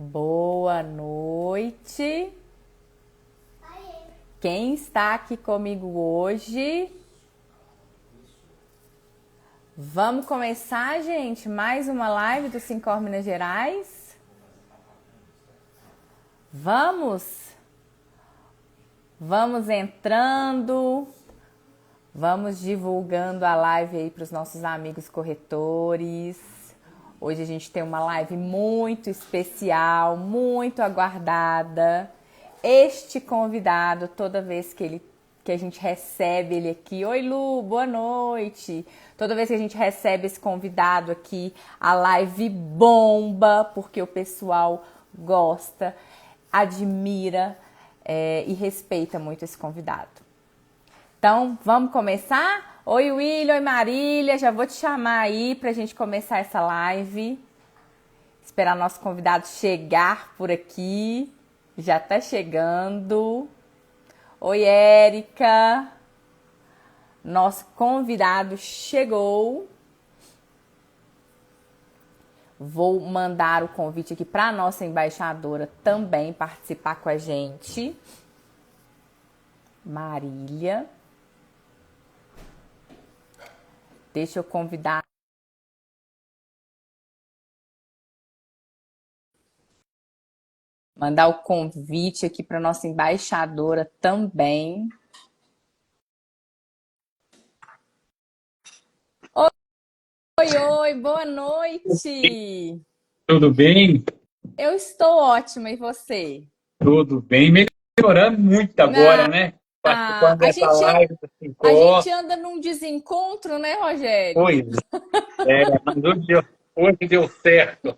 Boa noite. Quem está aqui comigo hoje? Vamos começar, gente, mais uma live do Sincor Minas Gerais? Vamos entrando, vamos divulgando a live aí para os nossos amigos corretores. Hoje a gente tem uma live muito especial, muito aguardada. Este convidado, toda vez que a gente recebe ele aqui, oi Lu, boa noite. Toda vez que a gente recebe esse convidado aqui, a live bomba, porque o pessoal gosta, admira e respeita muito esse convidado. Então, vamos começar? Oi, William, oi, Marília, já vou te chamar aí pra gente começar essa live. Esperar nosso convidado chegar por aqui. Já tá chegando. Oi, Érica. Nosso convidado chegou. Vou mandar o convite aqui para a nossa embaixadora também participar com a gente. Marília. Deixa eu convidar. Mandar o convite aqui para nossa embaixadora também. Oi, boa noite. Tudo bem? Eu estou ótima, e você? Tudo bem. Melhorando muito agora, né? Participando dessa live do A Sincor. gente anda num desencontro, né, Rogério? Pois mas hoje deu certo.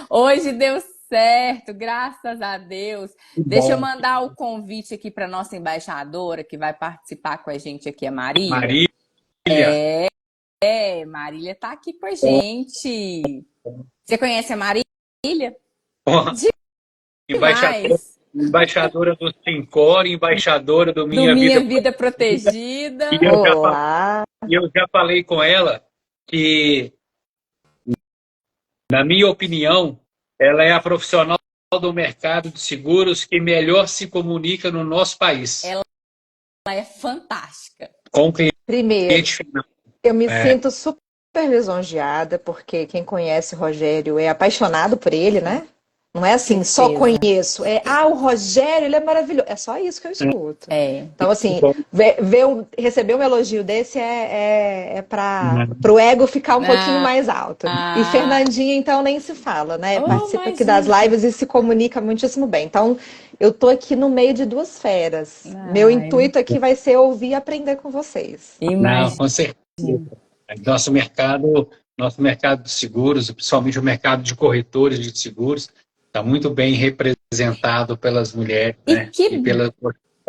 Hoje deu certo, graças a Deus. Que Deixa eu bom. mandar o convite aqui para nossa embaixadora, que vai participar com a gente aqui, a Marília. Marília. Marília está aqui com a gente. Você conhece a Marília? Embaixadora do Sincor, embaixadora do Minha Vida Protegida. E eu já falei com ela que, na minha opinião, ela é a profissional do mercado de seguros que melhor se comunica no nosso país. Ela é fantástica. Com cliente Primeiro, final. eu me sinto super lisonjeada, porque quem conhece o Rogério é apaixonado por ele, né? Não é assim, só conheço. O Rogério, ele é maravilhoso. É só isso que eu escuto. Então, assim, receber um elogio desse é para o ego ficar um pouquinho mais alto. E Fernandinha, então, nem se fala, né? Participa aqui das lives e se comunica muitíssimo bem. Então, eu tô aqui no meio de duas feras. Meu intuito aqui vai ser ouvir e aprender com vocês. Não, com certeza. Nosso mercado de seguros, principalmente o mercado de corretores de seguros, está muito bem representado pelas mulheres, né?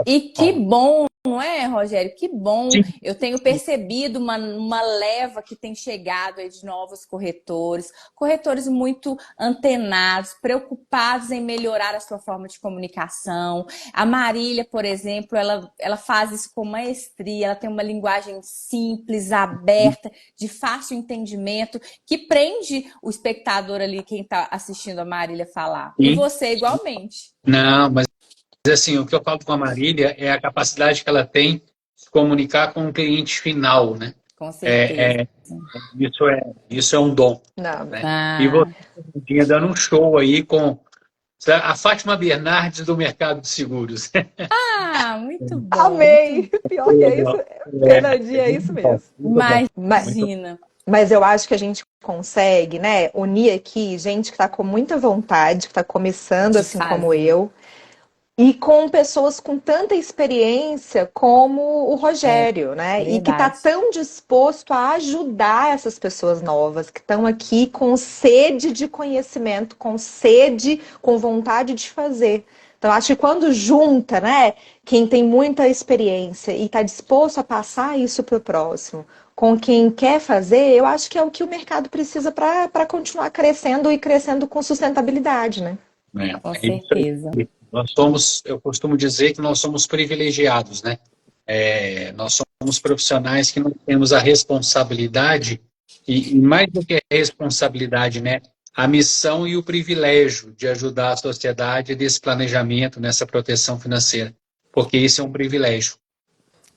E que bom, não é, Rogério? Que bom. Sim. Eu tenho percebido uma leva que tem chegado aí de novos corretores muito antenados, preocupados em melhorar a sua forma de comunicação. A Marília, por exemplo, ela faz isso com maestria, ela tem uma linguagem simples, aberta, de fácil entendimento, que prende o espectador ali, quem está assistindo a Marília falar. Sim. E você igualmente. Não, mas assim, o que eu falo com a Marília é a capacidade que ela tem de se comunicar com o cliente final, né? Com certeza. Isso é um dom. Não. Né? E você tinha dando um show aí com a Fátima Bernardes do mercado de seguros. Muito bom. Amei! Pior que é isso, Fernandinha, é isso mesmo. Imagina. Mas eu acho que a gente consegue, né, unir aqui gente que está com muita vontade, que está começando assim como eu, e com pessoas com tanta experiência como o Rogério, né? Verdade. E que está tão disposto a ajudar essas pessoas novas, que estão aqui com sede de conhecimento, com sede, com vontade de fazer. Então, acho que quando junta, né, quem tem muita experiência e está disposto a passar isso para o próximo, com quem quer fazer, eu acho que é o que o mercado precisa para continuar crescendo e crescendo com sustentabilidade, né? Com certeza. Eu costumo dizer que nós somos privilegiados, né? Nós somos profissionais que não temos a responsabilidade, e mais do que a responsabilidade, né? a missão e o privilégio de ajudar a sociedade nesse planejamento, nessa proteção financeira, porque isso é um privilégio.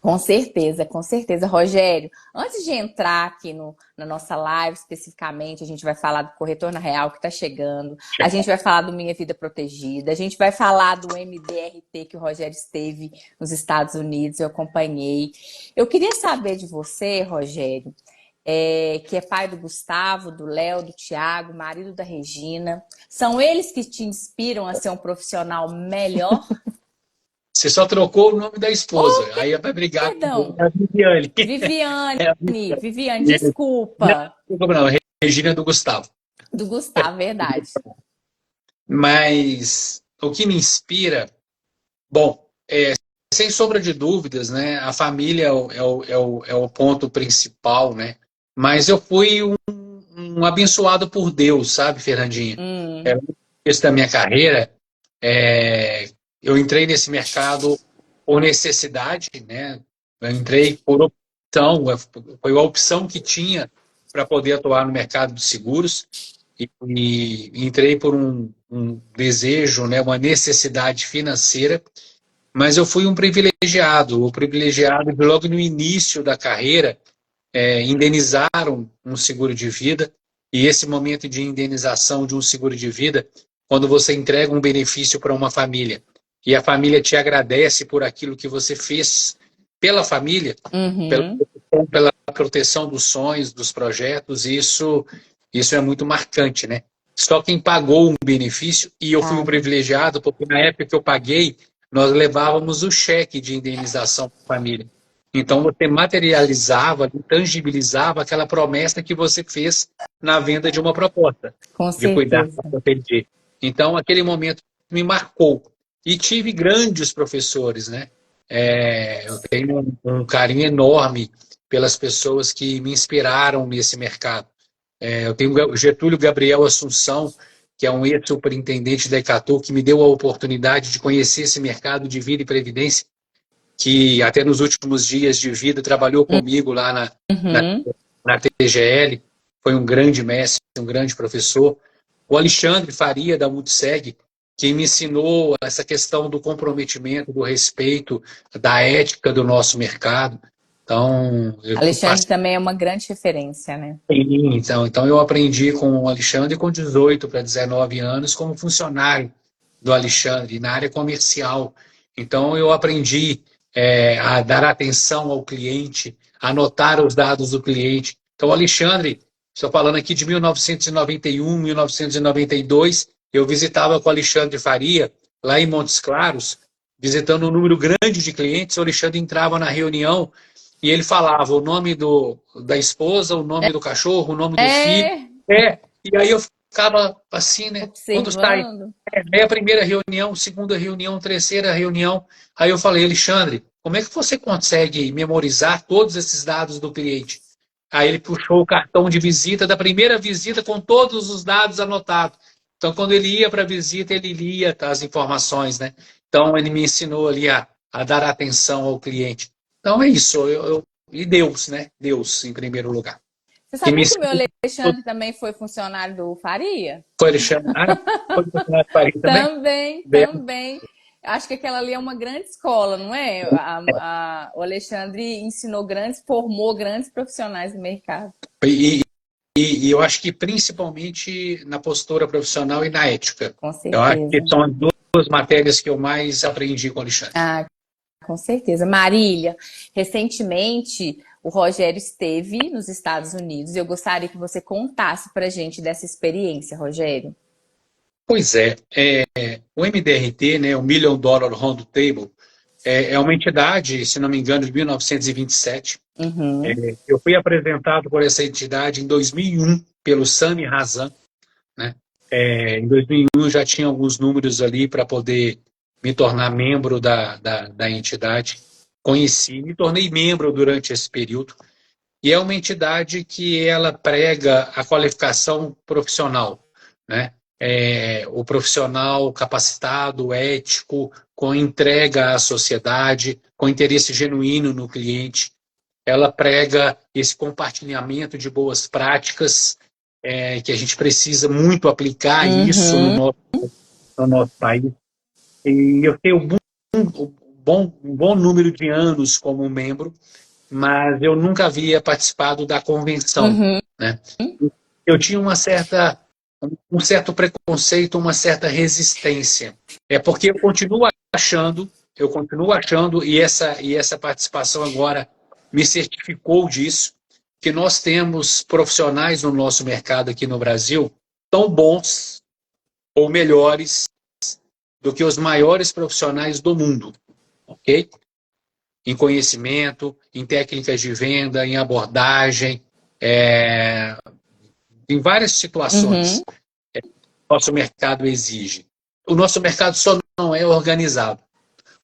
Com certeza, com certeza. Rogério, antes de entrar aqui na nossa live especificamente, a gente vai falar do Corretor na Real que está chegando, a gente vai falar do Minha Vida Protegida, a gente vai falar do MDRT que o Rogério esteve nos Estados Unidos, eu acompanhei. Eu queria saber de você, Rogério, que é pai do Gustavo, do Léo, do Tiago, marido da Regina. São eles que te inspiram a ser um profissional melhor? Você só trocou o nome da esposa. Oh, Aí vai brigar perdão. com a Viviane. Viviane, desculpa. Não, Regina do Gustavo. Do Gustavo, verdade. Mas o que me inspira, bom, sem sombra de dúvidas, né? A família é o ponto principal, né? Mas eu fui um abençoado por Deus, sabe, Fernandinha? No começo da minha carreira, eu entrei nesse mercado por necessidade, né? Eu entrei por opção, foi a opção que tinha para poder atuar no mercado de seguros e entrei por um desejo, né? Uma necessidade financeira, mas eu fui um privilegiado, que logo no início da carreira indenizaram um seguro de vida, e esse momento de indenização de um seguro de vida, quando você entrega um benefício para uma família, e a família te agradece por aquilo que você fez pela família, pela proteção dos sonhos, dos projetos, isso é muito marcante, né? Só quem pagou um benefício, e eu fui um privilegiado, porque na época que eu paguei, nós levávamos o cheque de indenização para a família. Então você materializava, tangibilizava aquela promessa que você fez na venda de uma proposta. Com de cuidar certeza. para proteger. Então aquele momento me marcou. E tive grandes professores, né? Eu tenho um carinho enorme pelas pessoas que me inspiraram nesse mercado. Eu tenho o Getúlio Gabriel Assunção, que é um ex-superintendente da Icatu, que me deu a oportunidade de conhecer esse mercado de vida e previdência, que até nos últimos dias de vida trabalhou comigo lá na TGL, foi um grande mestre, um grande professor. O Alexandre Faria, da Multiseg, que me ensinou essa questão do comprometimento, do respeito, da ética do nosso mercado. Então, Alexandre também é uma grande referência, né? Então eu aprendi com o Alexandre com 18 para 19 anos como funcionário do Alexandre na área comercial. Então eu aprendi a dar atenção ao cliente, a anotar os dados do cliente. Então o Alexandre, estou falando aqui de 1991, 1992, eu visitava com o Alexandre Faria, lá em Montes Claros, visitando um número grande de clientes. O Alexandre entrava na reunião e ele falava o nome da esposa, o nome do cachorro, o nome do filho. E aí eu ficava assim, né? Quando sai, a primeira reunião, segunda reunião, terceira reunião. Aí eu falei, Alexandre, como é que você consegue memorizar todos esses dados do cliente? Aí ele puxou o cartão de visita da primeira visita com todos os dados anotados. Então, quando ele ia para a visita, ele lia as informações, né? Então, ele me ensinou ali a dar atenção ao cliente. Então, é isso. E Deus, né? Deus, em primeiro lugar. Você sabia que o meu Alexandre também foi funcionário do Faria? Foi Alexandre? Foi funcionário do Faria também? Também. Acho que aquela ali é uma grande escola, não é? O Alexandre formou grandes profissionais do mercado. E eu acho que principalmente na postura profissional e na ética. Com certeza. Eu acho que são as duas matérias que eu mais aprendi com o Alexandre. Com certeza. Marília, recentemente o Rogério esteve nos Estados Unidos e eu gostaria que você contasse pra gente dessa experiência, Rogério. Pois o MDRT, né, o Million Dollar Round Table, é uma entidade, se não me engano, de 1927. Eu fui apresentado por essa entidade em 2001 pelo Sami Razan, né? Em 2001 já tinha alguns números ali para poder me tornar membro da entidade. Me tornei membro durante esse período. E é uma entidade que ela prega a qualificação profissional, né? O profissional capacitado, ético, com entrega à sociedade, com interesse genuíno no cliente. Ela prega esse compartilhamento de boas práticas que a gente precisa muito aplicar isso no nosso país. E eu tenho um bom número de anos como membro, mas eu nunca havia participado da convenção, né? Eu tinha um certo preconceito, uma certa resistência. É porque eu continuo achando, e essa participação agora me certificou disso, que nós temos profissionais no nosso mercado aqui no Brasil tão bons ou melhores do que os maiores profissionais do mundo, ok? Em conhecimento, em técnicas de venda, em abordagem, em várias situações. Nosso mercado exige. O nosso mercado só não é organizado.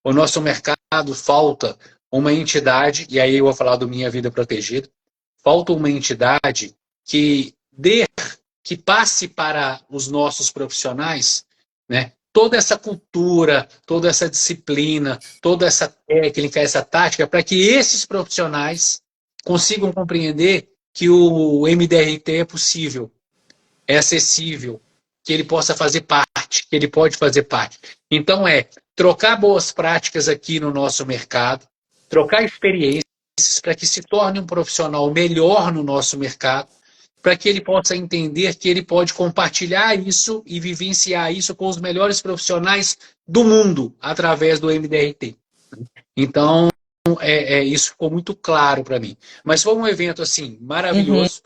O nosso mercado falta uma entidade, e aí eu vou falar do Minha Vida Protegida, falta uma entidade que passe para os nossos profissionais, né, toda essa cultura, toda essa disciplina, toda essa técnica, essa tática, para que esses profissionais consigam compreender que o MDRT é possível, é acessível, que ele possa fazer parte, que ele pode fazer parte. Então trocar boas práticas aqui no nosso mercado, trocar experiências para que se torne um profissional melhor no nosso mercado, para que ele possa entender que ele pode compartilhar isso e vivenciar isso com os melhores profissionais do mundo através do MDRT. Então, isso ficou muito claro para mim. Mas foi um evento assim maravilhoso,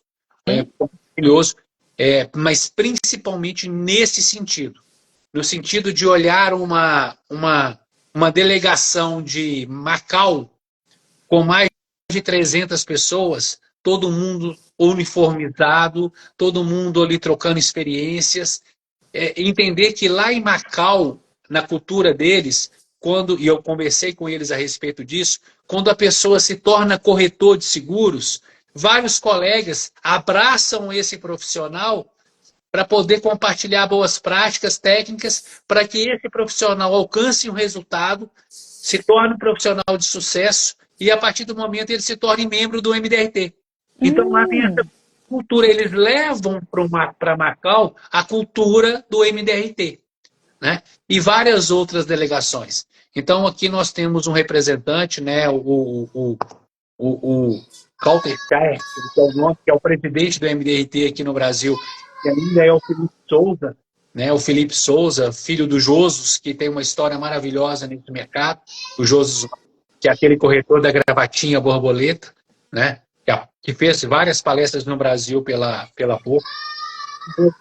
maravilhoso, mas principalmente nesse sentido, no sentido de olhar uma delegação de Macau com mais de 300 pessoas, todo mundo uniformizado, todo mundo ali trocando experiências, entender que lá em Macau, na cultura deles, e eu conversei com eles a respeito disso, quando a pessoa se torna corretor de seguros, vários colegas abraçam esse profissional para poder compartilhar boas práticas, técnicas, para que esse profissional alcance um resultado, se torne um profissional de sucesso e, a partir do momento, ele se torne membro do MDRT. Então, lá tem essa cultura. Eles levam para Macau a cultura do MDRT, né? E várias outras delegações. Então, aqui nós temos um representante, né, o Kauter Shire, que é o presidente do MDRT aqui no Brasil, que ainda é o Felipe Souza, né, o Felipe Souza, filho do Josos, que tem uma história maravilhosa nesse mercado. O Josos, que é aquele corretor da gravatinha borboleta, né, que fez várias palestras no Brasil pela POC.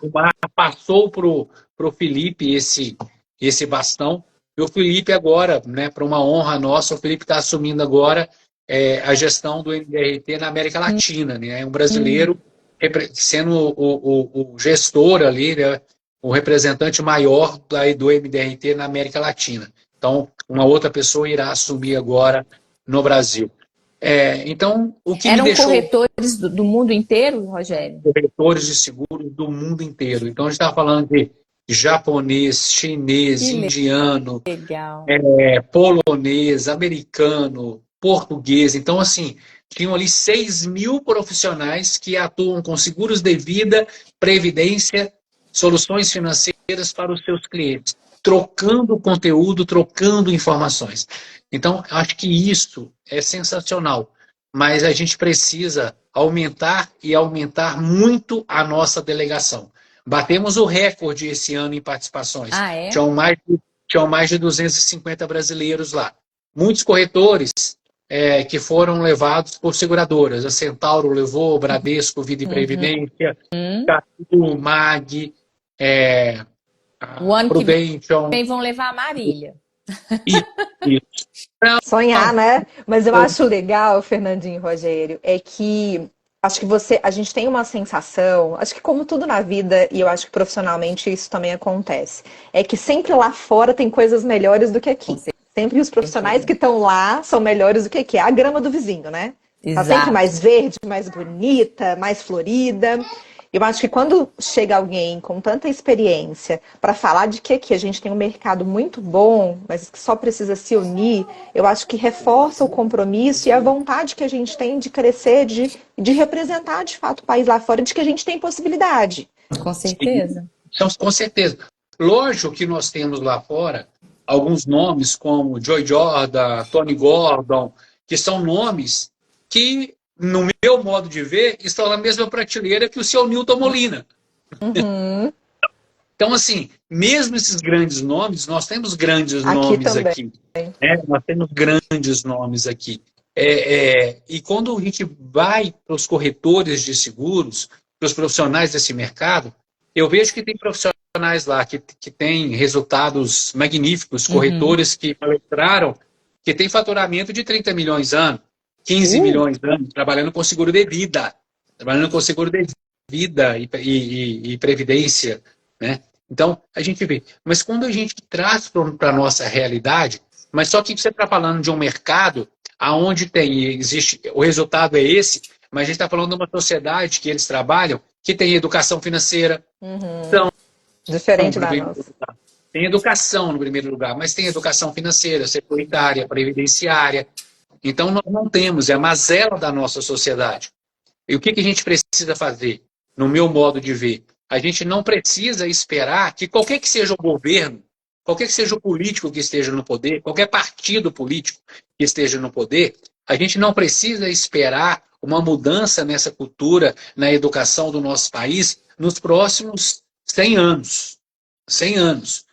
O Mar passou para o Felipe esse bastão. E o Felipe agora, né, para uma honra nossa, o Felipe está assumindo agora a gestão do MDRT na América Latina, né? É um brasileiro sendo o gestor ali, né, o representante maior do MDRT na América Latina. Então, uma outra pessoa irá assumir agora no Brasil. Então, o que Eram me deixou... corretores do mundo inteiro, Rogério? Corretores de seguros do mundo inteiro. Então, a gente está falando de japonês, chinês, indiano, polonês, americano, português. Então, assim, tinham ali 6.000 profissionais que atuam com seguros de vida, previdência, soluções financeiras para os seus clientes, trocando conteúdo, trocando informações. Então, acho que isso é sensacional, mas a gente precisa aumentar e aumentar muito a nossa delegação. Batemos o recorde esse ano em participações. Tinham mais de 250 brasileiros lá. Muitos corretores que foram levados por seguradoras. A Centauro levou, Bradesco, Vida e Previdência, Catu, MAG, o ano Prudential. Que também vão levar a Marília. Isso. Sonhar, né? Mas eu acho legal, Fernandinho e Rogério, é que acho que a gente tem uma sensação, acho que como tudo na vida, e eu acho que profissionalmente isso também acontece, é que sempre lá fora tem coisas melhores do que aqui. Sempre os profissionais que estão lá são melhores do que aqui. É a grama do vizinho, né? Tá sempre mais verde, mais bonita, mais florida. Eu acho que quando chega alguém com tanta experiência para falar de que aqui a gente tem um mercado muito bom, mas que só precisa se unir, eu acho que reforça o compromisso e a vontade que a gente tem de crescer, de representar de fato o país lá fora, de que a gente tem possibilidade. Com certeza. Então, com certeza. Lógico que nós temos lá fora alguns nomes como Joy Jordan, Tony Gordon, que são nomes que, no meu modo de ver, estão na mesma prateleira que o seu Newton Molina. Uhum. Então, assim, mesmo esses grandes nomes, nós temos grandes Aqui nomes também. aqui. Né? Nós temos grandes nomes aqui. E quando a gente vai para os corretores de seguros, para os profissionais desse mercado, eu vejo que tem profissionais lá que têm resultados magníficos, corretores que palestraram, que têm faturamento de 30 milhões ano, 15 milhões ano, trabalhando com seguro de vida, e previdência, né? Então, a gente vê. Mas quando a gente traz para a nossa realidade, mas só que você está falando de um mercado aonde existe, o resultado é esse, mas a gente está falando de uma sociedade que eles trabalham, que tem educação financeira. Então, diferente da nossa. Tem educação no primeiro lugar, mas tem educação financeira, securitária, previdenciária. Então, nós não temos, é a mazela da nossa sociedade. E o que a gente precisa fazer, no meu modo de ver? A gente não precisa esperar que qualquer que seja o governo, qualquer que seja o político que esteja no poder, qualquer partido político que esteja no poder, a gente não precisa esperar uma mudança nessa cultura, na educação do nosso país, nos próximos 100 anos. 100 anos.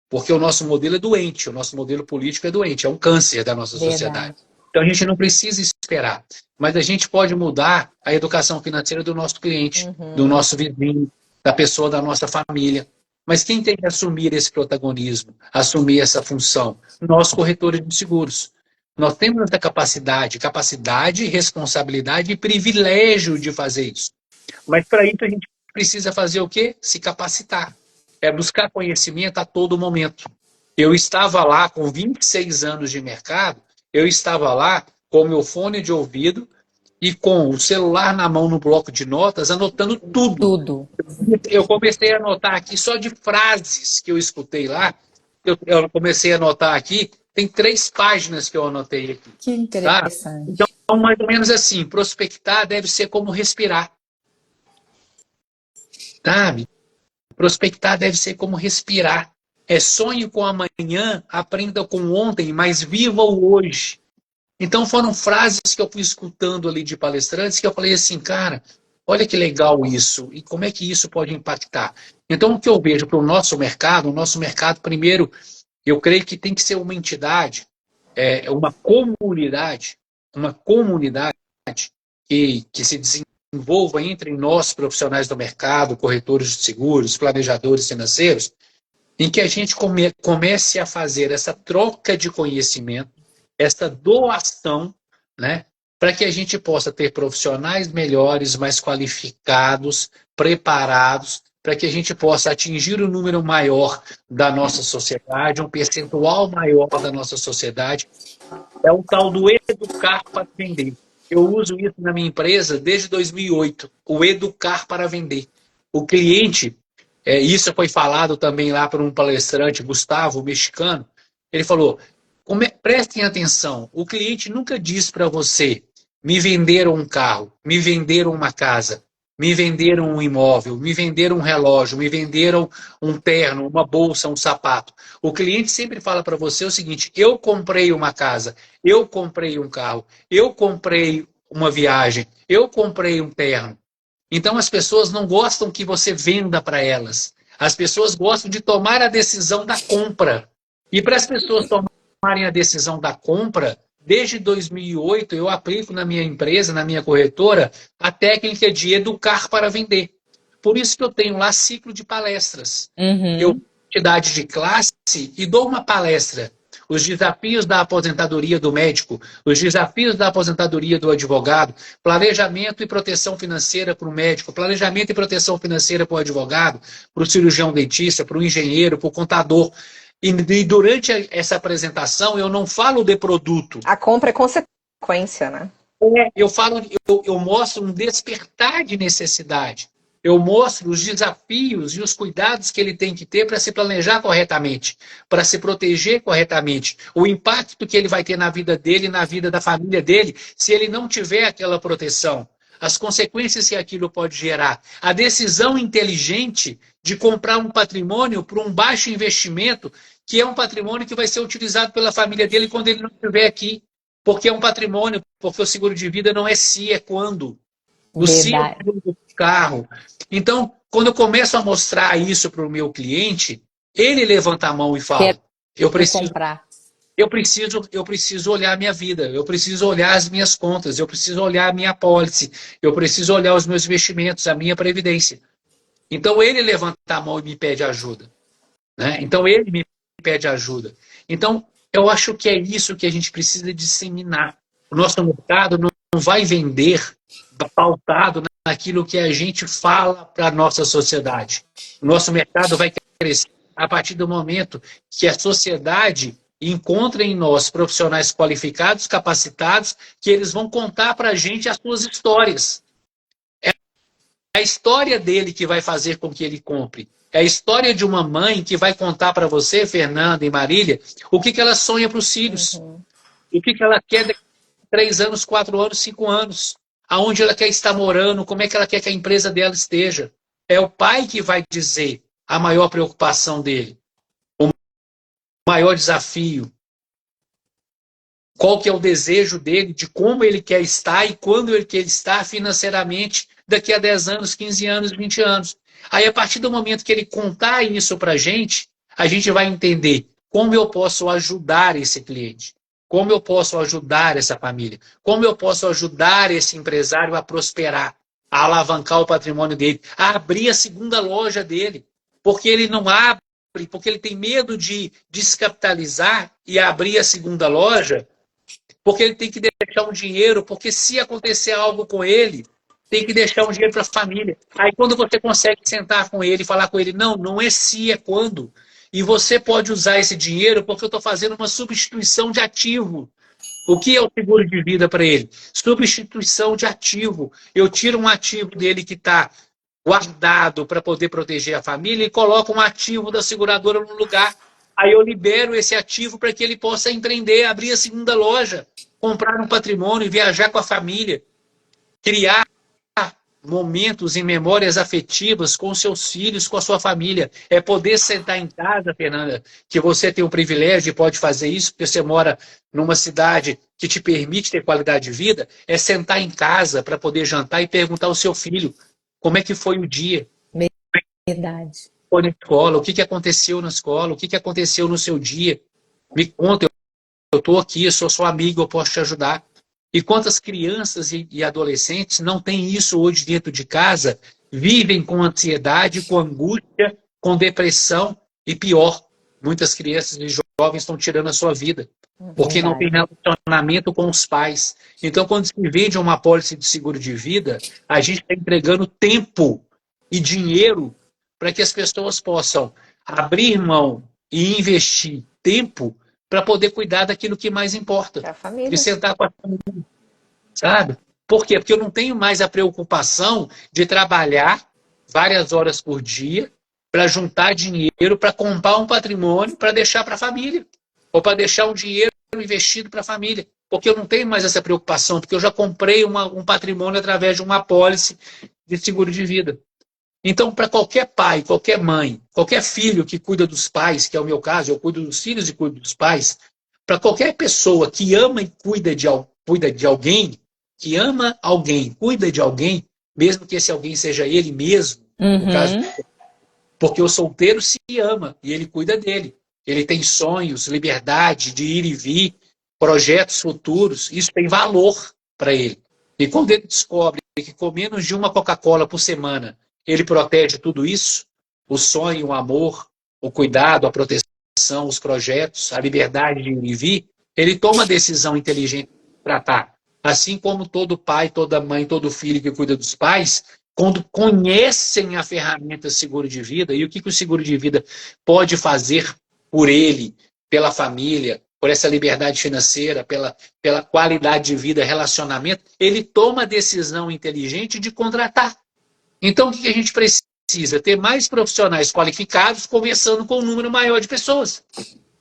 Porque o nosso modelo é doente, o nosso modelo político é doente, é um câncer da nossa sociedade. Então a gente não precisa esperar, mas a gente pode mudar a educação financeira do nosso cliente, do nosso vizinho, da pessoa da nossa família. Mas quem tem que assumir esse protagonismo, assumir essa função? Nós, corretores de seguros. Nós temos essa capacidade, responsabilidade e privilégio de fazer isso. Mas para isso a gente precisa fazer o quê? Se capacitar. É buscar conhecimento a todo momento. Eu estava lá com 26 anos de mercado, eu estava lá com meu fone de ouvido e com o celular na mão no bloco de notas, anotando tudo. Eu comecei a anotar aqui só de frases que eu escutei lá. Eu comecei a anotar aqui, tem 3 páginas que eu anotei aqui. Que interessante. Tá? Então, mais ou menos assim, prospectar deve ser como respirar. Sabe? Prospectar deve ser como respirar. É sonho com amanhã, aprenda com ontem, mas viva o hoje. Então foram frases que eu fui escutando ali de palestrantes que eu falei assim, cara, olha que legal isso, e como é que isso pode impactar? Então o que eu vejo para o nosso mercado primeiro, eu creio que tem que ser uma entidade, uma comunidade que se desenvolva entre nós profissionais do mercado, corretores de seguros, planejadores financeiros, em que a gente comece a fazer essa troca de conhecimento, essa doação, né, para que a gente possa ter profissionais melhores, mais qualificados, preparados, para que a gente possa atingir um número maior da nossa sociedade, um percentual maior da nossa sociedade. É o tal do educar para vender. Eu uso isso na minha empresa desde 2008, o educar para vender. O cliente, isso foi falado também lá por um palestrante, Gustavo, mexicano, ele falou, prestem atenção, o cliente nunca diz para você, me venderam um carro, me venderam uma casa, me venderam um imóvel, me venderam um relógio, me venderam um terno, uma bolsa, um sapato. O cliente sempre fala para você o seguinte, eu comprei uma casa, eu comprei um carro, eu comprei uma viagem, eu comprei um terno. Então as pessoas não gostam que você venda para elas. As pessoas gostam de tomar a decisão da compra. E para as pessoas tomarem a decisão da compra, desde 2008 eu aplico na minha empresa, na minha corretora, a técnica de educar para vender. Por isso que eu tenho lá ciclo de palestras. Eu entidade de classe e dou uma palestra. Os desafios da aposentadoria do médico, os desafios da aposentadoria do advogado, planejamento e proteção financeira para o médico, planejamento e proteção financeira para o advogado, para o cirurgião dentista, para o engenheiro, para o contador. E durante essa apresentação eu não falo de produto. A compra é consequência, né? Eu mostro um despertar de necessidade. Eu mostro os desafios e os cuidados que ele tem que ter para se planejar corretamente, para se proteger corretamente, o impacto que ele vai ter na vida dele, na vida da família dele, se ele não tiver aquela proteção, as consequências que aquilo pode gerar, a decisão inteligente de comprar um patrimônio por um baixo investimento, que é um patrimônio que vai ser utilizado pela família dele quando ele não estiver aqui, porque é um patrimônio, porque o seguro de vida não é se, é quando. O se é o Verdade. seguro do carro. Então, quando eu começo a mostrar isso para o meu cliente, ele levanta a mão e Quero fala: eu preciso, comprar. eu preciso olhar a minha vida, eu preciso olhar as minhas contas, eu preciso olhar a minha apólice, eu preciso olhar os meus investimentos, a minha previdência. Então ele levanta a mão e me pede ajuda, né? Então ele me pede ajuda. Então eu acho que é isso que a gente precisa disseminar. O nosso mercado não vai vender pautado naquilo que a gente fala para a nossa sociedade. O nosso mercado vai crescer a partir do momento que a sociedade encontra em nós profissionais qualificados, capacitados, que eles vão contar para a gente as suas histórias. É a história dele que vai fazer com que ele compre. É a história de uma mãe que vai contar para você, Fernanda e Marília, o que ela sonha para os filhos. Uhum. O que ela quer daqui a 3 anos, 4 anos, 5 anos. Aonde ela quer estar morando, como é que ela quer que a empresa dela esteja. É o pai que vai dizer a maior preocupação dele, o maior desafio. Qual que é o desejo dele, de como ele quer estar e quando ele quer estar financeiramente daqui a 10 anos, 15 anos, 20 anos. Aí, a partir do momento que ele contar isso para a gente vai entender como eu posso ajudar esse cliente, como eu posso ajudar essa família, como eu posso ajudar esse empresário a prosperar, a alavancar o patrimônio dele, a abrir a segunda loja dele, porque ele não abre, porque ele tem medo de descapitalizar e abrir a segunda loja, porque ele tem que deixar um dinheiro, porque se acontecer algo com ele, tem que deixar um dinheiro para a família. Aí quando você consegue sentar com ele e falar com ele, não é se, é quando. E você pode usar esse dinheiro porque eu estou fazendo uma substituição de ativo. O que é o seguro de vida para ele? Substituição de ativo. Eu tiro um ativo dele que está guardado para poder proteger a família e coloco um ativo da seguradora no lugar. Aí eu libero esse ativo para que ele possa empreender, abrir a segunda loja, comprar um patrimônio, viajar com a família, criar momentos e memórias afetivas com seus filhos, com a sua família. É poder sentar em casa, Fernanda, que você tem o privilégio e pode fazer isso, porque você mora numa cidade que te permite ter qualidade de vida, é sentar em casa para poder jantar e perguntar ao seu filho como é que foi o dia, Verdade. foi na escola, o que aconteceu na escola, o que aconteceu no seu dia. Me conta, eu estou aqui, eu sou seu amigo, eu posso te ajudar. E quantas crianças e adolescentes não têm isso hoje dentro de casa, vivem com ansiedade, com angústia, com depressão e pior, muitas crianças e jovens estão tirando a sua vida, porque não tem Verdade. relacionamento com os pais. Então, quando se vende uma apólice de seguro de vida, a gente está entregando tempo e dinheiro para que as pessoas possam abrir mão e investir tempo para poder cuidar daquilo que mais importa. É a De família. sentar com a família, sabe? Por quê? Porque eu não tenho mais a preocupação de trabalhar várias horas por dia para juntar dinheiro, para comprar um patrimônio, para deixar para a família. Ou para deixar um dinheiro investido para a família. Porque eu não tenho mais essa preocupação, porque eu já comprei um patrimônio através de uma apólice de seguro de vida. Então, para qualquer pai, qualquer mãe, qualquer filho que cuida dos pais, que é o meu caso, eu cuido dos filhos e cuido dos pais, para qualquer pessoa que ama e cuida de alguém, que ama alguém, cuida de alguém, mesmo que esse alguém seja ele mesmo, no caso, Uhum. porque o solteiro se ama e ele cuida dele. Ele tem sonhos, liberdade de ir e vir, projetos futuros, isso tem valor para ele. E quando ele descobre que com menos de uma Coca-Cola por semana ele protege tudo isso, o sonho, o amor, o cuidado, a proteção, os projetos, a liberdade de ir e vir, ele toma a decisão inteligente de tratar. Assim como todo pai, toda mãe, todo filho que cuida dos pais, quando conhecem a ferramenta seguro de vida e o que o seguro de vida pode fazer por ele, pela família, por essa liberdade financeira, pela qualidade de vida, relacionamento, ele toma a decisão inteligente de contratar. Então, o que a gente precisa? Ter mais profissionais qualificados conversando com um número maior de pessoas.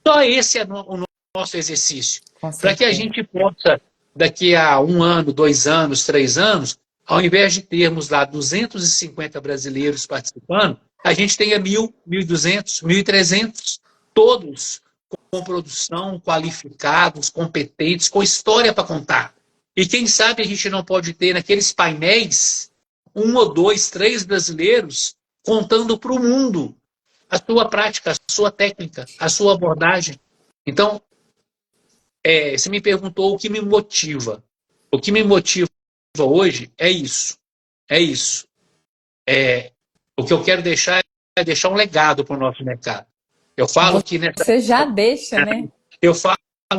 Só esse é o nosso exercício. Para que a gente possa, daqui a 1 ano, 2 anos, 3 anos, ao invés de termos lá 250 brasileiros participando, a gente tenha 1.000, 1.200, 1.300, todos com produção, qualificados, competentes, com história para contar. E quem sabe a gente não pode ter naqueles painéis 1 ou 2, 3 brasileiros contando para o mundo a sua prática, a sua técnica, a sua abordagem. Então, você me perguntou o que me motiva. O que me motiva hoje é isso. É isso. O que eu quero deixar é deixar um legado para o nosso mercado. Eu falo que você já deixa, né? Eu falo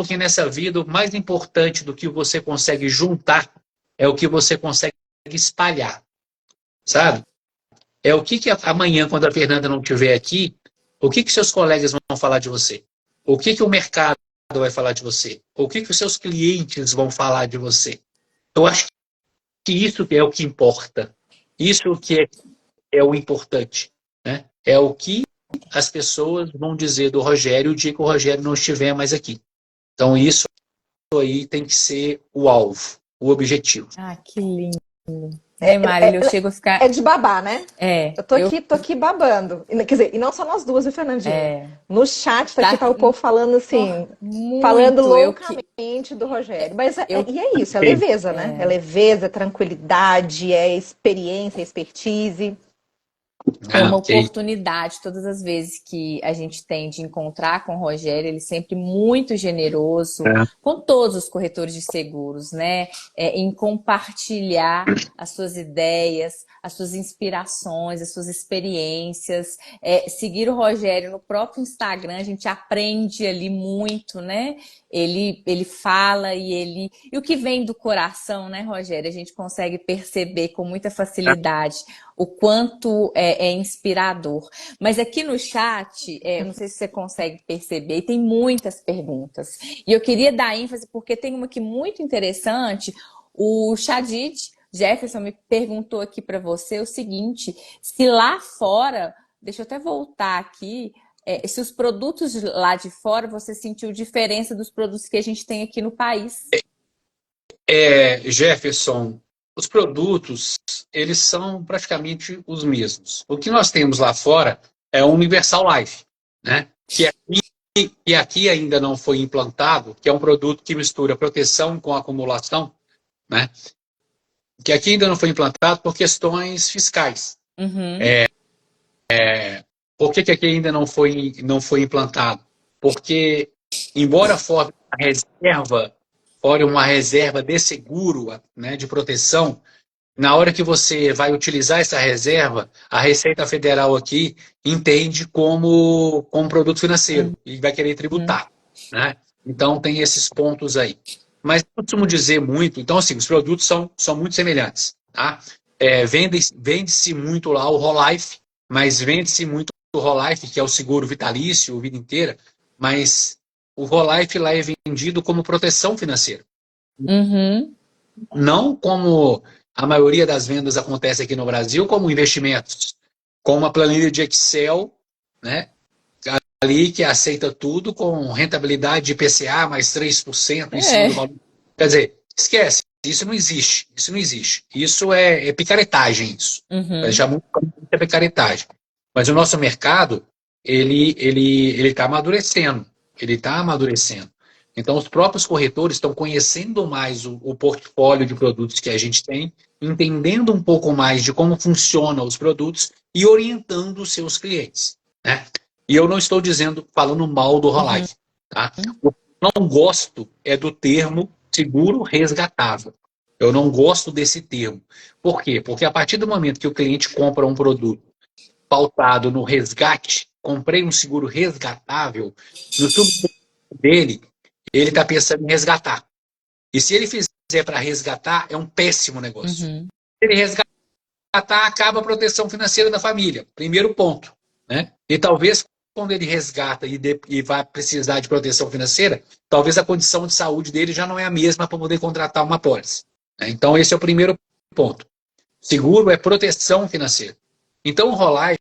que nessa vida o mais importante do que você consegue juntar é o que você consegue espalhar, sabe? É o que amanhã, quando a Fernanda não estiver aqui, o que seus colegas vão falar de você? O que o mercado vai falar de você? O que os seus clientes vão falar de você? Eu acho que isso é o que importa. Isso que é o importante, né? É o que as pessoas vão dizer do Rogério o dia que o Rogério não estiver mais aqui. Então, isso aí tem que ser o alvo, o objetivo. Ah, que lindo. Marília, eu chego a ficar... É de babar, né? Eu tô aqui babando. Quer dizer, e não só nós duas, viu, Fernandinha? No chat tá o povo falando assim, falando loucamente do Rogério. Mas e é isso, é leveza, né? É leveza, é tranquilidade, é experiência, é expertise. É uma oportunidade, todas as vezes que a gente tem de encontrar com o Rogério, ele sempre muito generoso, com todos os corretores de seguros, né? Em compartilhar as suas ideias, as suas inspirações, as suas experiências. Seguir o Rogério no próprio Instagram, a gente aprende ali muito, né? Ele fala e o que vem do coração, né, Rogério? A gente consegue perceber com muita facilidade o quanto é inspirador. Mas aqui no chat, não sei se você consegue perceber, tem muitas perguntas. E eu queria dar ênfase, porque tem uma aqui muito interessante. O Shadid Jefferson me perguntou aqui para você o seguinte, se lá fora, deixa eu até voltar aqui, se os produtos lá de fora, você sentiu diferença dos produtos que a gente tem aqui no país? Jefferson, os produtos, eles são praticamente os mesmos. O que nós temos lá fora é o Universal Life, né? Que aqui ainda não foi implantado, que é um produto que mistura proteção com acumulação, né? Que aqui ainda não foi implantado por questões fiscais. Uhum. Por que aqui ainda não foi implantado? Porque, embora for uma reserva de seguro, né, de proteção, na hora que você vai utilizar essa reserva, a Receita Federal aqui entende como produto financeiro e vai querer tributar, né? Então, tem esses pontos aí. Mas eu costumo dizer muito, então, assim, os produtos são muito semelhantes, tá? Vende-se muito lá o Whole Life, mas vende-se muito o Whole Life, que é o seguro vitalício, a vida inteira, mas o Whole Life lá é vendido como proteção financeira. Uhum. Não como a maioria das vendas acontece aqui no Brasil, como investimentos, com uma planilha de Excel, né? Ali que aceita tudo com rentabilidade de IPCA mais 3% em cima do valor. Quer dizer, esquece, isso não existe. Isso não existe. Isso é picaretagem, isso. Uhum. Já muito é picaretagem. Mas o nosso mercado, ele está amadurecendo. Ele está amadurecendo. Então, os próprios corretores estão conhecendo mais o portfólio de produtos que a gente tem, entendendo um pouco mais de como funcionam os produtos e orientando os seus clientes, né? E eu não estou falando mal do Whole Life, tá? O que eu não gosto é do termo seguro resgatável. Eu não gosto desse termo. Por quê? Porque a partir do momento que o cliente compra um produto pautado no resgate, comprei um seguro resgatável, no subsídio dele, ele está pensando em resgatar. E se ele fizer para resgatar, é um péssimo negócio. Uhum. Se ele resgatar, acaba a proteção financeira da família. Primeiro ponto, né? E talvez quando ele resgata e vai precisar de proteção financeira, talvez a condição de saúde dele já não é a mesma para poder contratar uma pólice. Né? Então, esse é o primeiro ponto. Seguro é proteção financeira. Então, o Rolife,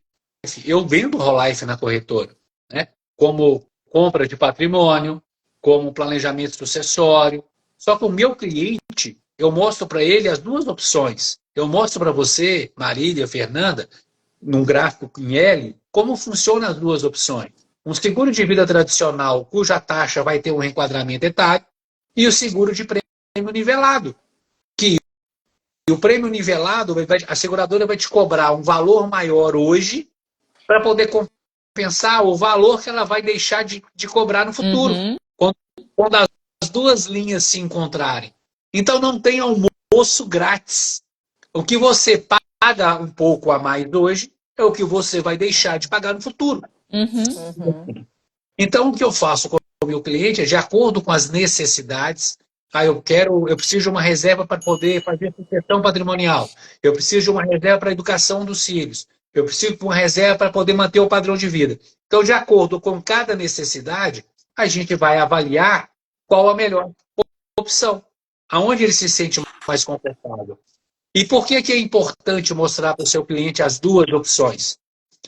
eu vendo o Rolife na corretora, né? Como compra de patrimônio, como planejamento sucessório. Só que o meu cliente, eu mostro para ele as duas opções. Eu mostro para você, Marília, Fernanda, num gráfico em L, como funcionam as duas opções. Um seguro de vida tradicional, cuja taxa vai ter um reenquadramento etário, e o seguro de prêmio nivelado, que o prêmio nivelado, a seguradora vai te cobrar um valor maior hoje para poder compensar o valor que ela vai deixar de cobrar no futuro, Uhum. quando as duas linhas se encontrarem. Então não tem almoço grátis. O que você paga um pouco a mais hoje é o que você vai deixar de pagar no futuro. Uhum. Então, o que eu faço com o meu cliente é de acordo com as necessidades. Ah, eu preciso de uma reserva para poder fazer sucessão patrimonial. Eu preciso de uma reserva para a educação dos filhos. Eu preciso de uma reserva para poder manter o padrão de vida. Então, de acordo com cada necessidade, a gente vai avaliar qual a melhor opção, aonde ele se sente mais confortável. E por que é importante mostrar para o seu cliente as duas opções?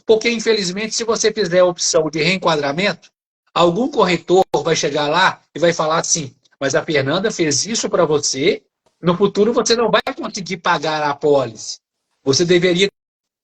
Porque, infelizmente, se você fizer a opção de reenquadramento, algum corretor vai chegar lá e vai falar assim, mas a Fernanda fez isso para você, no futuro você não vai conseguir pagar a apólice. Você deveria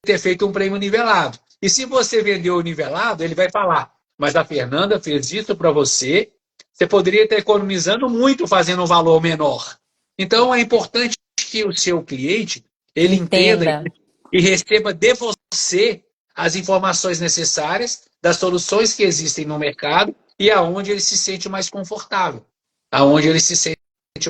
ter feito um prêmio nivelado. E se você vendeu o nivelado, ele vai falar, mas a Fernanda fez isso para você, você poderia estar economizando muito fazendo um valor menor. Então, é importante que o seu cliente, ele entenda Entenda. e receba de você as informações necessárias das soluções que existem no mercado e aonde ele se sente mais confortável. Aonde ele se sente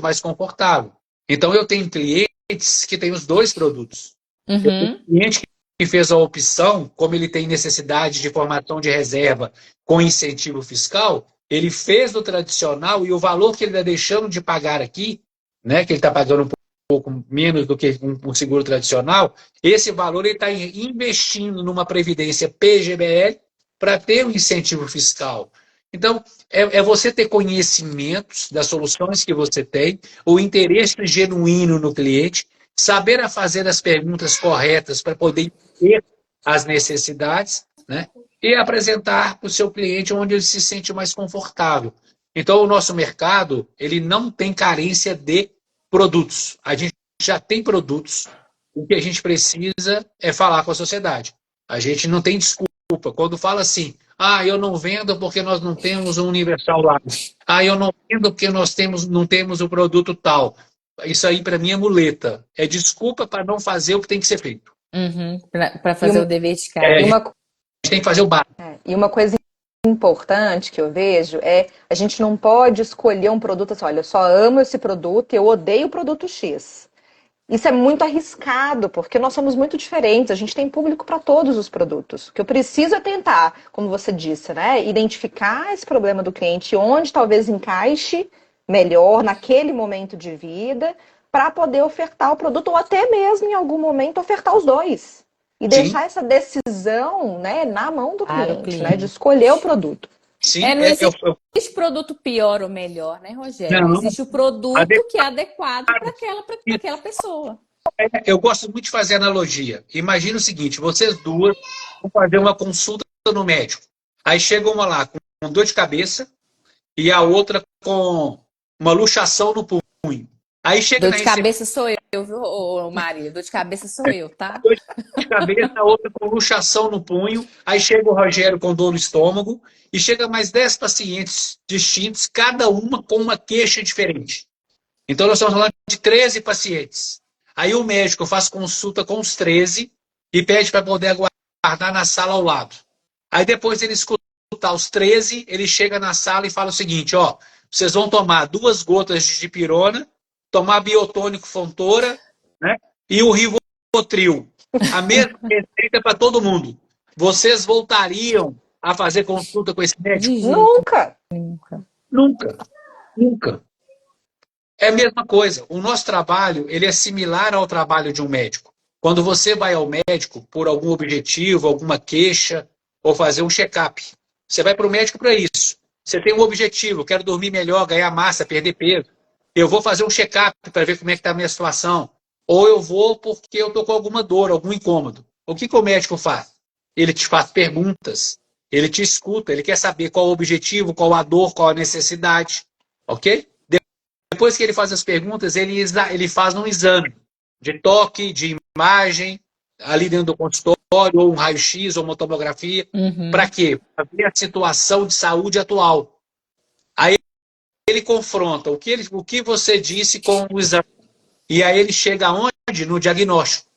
mais confortável. Então, eu tenho clientes que têm os dois produtos. Eu tenho Uhum. cliente que fez a opção, como ele tem necessidade de formação de reserva com incentivo fiscal, ele fez o tradicional e o valor que ele está deixando de pagar aqui, né, que ele está pagando um pouco menos do que um seguro tradicional, esse valor ele está investindo numa previdência PGBL para ter um incentivo fiscal. Então, é você ter conhecimentos das soluções que você tem, o interesse genuíno no cliente, saber a fazer as perguntas corretas para poder ter as necessidades, né? E apresentar para o seu cliente onde ele se sente mais confortável. Então, o nosso mercado, ele não tem carência de produtos. A gente já tem produtos. O que a gente precisa é falar com a sociedade. A gente não tem desculpa. Quando fala assim, eu não vendo porque nós não temos um Universal Life. Eu não vendo porque nós não temos o produto tal. Isso aí, para mim, é muleta. É desculpa para não fazer o que tem que ser feito. Uhum. Para E fazer o uma, dever de É, casa. e a uma, gente tem que fazer o básico. e uma coisa importante que eu vejo é a gente não pode escolher um produto assim, olha, eu só amo esse produto e eu odeio o produto X. Isso é muito arriscado, porque nós somos muito diferentes, a gente tem público para todos os produtos. O que eu preciso é tentar, como você disse, né, identificar esse problema do cliente, onde talvez encaixe melhor naquele momento de vida, para poder ofertar o produto, ou até mesmo em algum momento ofertar os dois. E Sim, deixar essa decisão, né, na mão do Para o cliente, né, de cliente. escolher o produto. sim. Não existe produto pior ou melhor, né, Rogério? Não, Existe o produto que é adequado para aquela pessoa. eu gosto muito de fazer analogia. Imagina o seguinte: vocês duas vão fazer uma consulta no médico. Aí chega uma lá com dor de cabeça e a outra com uma luxação no punho. Aí chega Dor na de recepção, cabeça sou eu, viu, Maria? Dor de cabeça sou eu, tá? dor de cabeça, a outra com luxação no punho. Aí chega o Rogério com dor no estômago e chega mais 10 pacientes distintos, cada uma com uma queixa diferente. Então, nós estamos falando de 13 pacientes. Aí o médico faz consulta com os 13 e pede para poder aguardar na sala ao lado. Aí depois ele escuta os 13, ele chega na sala e fala o seguinte, vocês vão tomar 2 gotas de dipirona, tomar biotônico Fontoura, né, e o Rivotril. A mesma receita para todo mundo. Vocês voltariam a fazer consulta com esse médico? De jeito Nunca! nunca. Nunca. Nunca. É a mesma coisa. O nosso trabalho, ele é similar ao trabalho de um médico. Quando você vai ao médico por algum objetivo, alguma queixa, ou fazer um check-up, você vai para o médico para isso. Você tem um objetivo, quero dormir melhor, ganhar massa, perder peso. Eu vou fazer um check-up para ver como é que está a minha situação. ou eu vou porque eu estou com alguma dor, algum incômodo. O que o médico faz? Ele te faz perguntas, ele te escuta, ele quer saber qual o objetivo, qual a dor, qual a necessidade, ok? Depois que ele faz as perguntas, ele faz um exame de toque, de imagem, ali dentro do consultório, ou um raio-x, ou uma tomografia. Para quê? Para ver a situação de saúde atual. Aí ele confronta o que você disse com o exame. E aí ele chega aonde? No diagnóstico.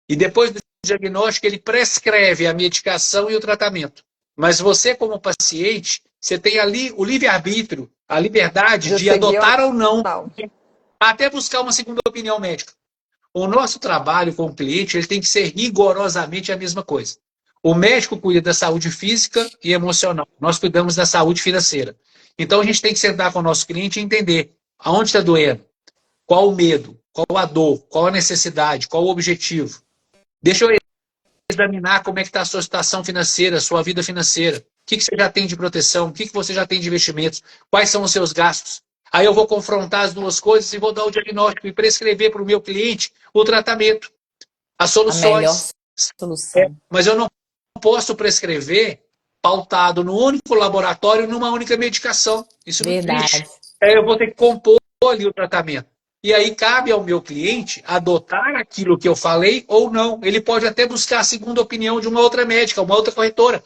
E depois do diagnóstico, ele prescreve a medicação e o tratamento. Mas você, como paciente, você tem ali o livre-arbítrio, a liberdade de adotar ou não, até buscar uma segunda opinião médica. O nosso trabalho com o cliente ele tem que ser rigorosamente a mesma coisa. O médico cuida da saúde física e emocional. Nós cuidamos da saúde financeira. Então, a gente tem que sentar com o nosso cliente e entender aonde está doendo, qual o medo, qual a dor, qual a necessidade, qual o objetivo. Deixa eu examinar como é que está a sua situação financeira, a sua vida financeira. O que você já tem de proteção, o que você já tem de investimentos, quais são os seus gastos. Aí eu vou confrontar as duas coisas e vou dar o diagnóstico e prescrever para o meu cliente o tratamento, as soluções. A melhor solução. Mas eu não posso prescrever pautado no único laboratório, numa única medicação. Isso não existe. Eu vou ter que compor ali o tratamento. E aí cabe ao meu cliente adotar aquilo que eu falei ou não. Ele pode até buscar a segunda opinião de uma outra médica, uma outra corretora,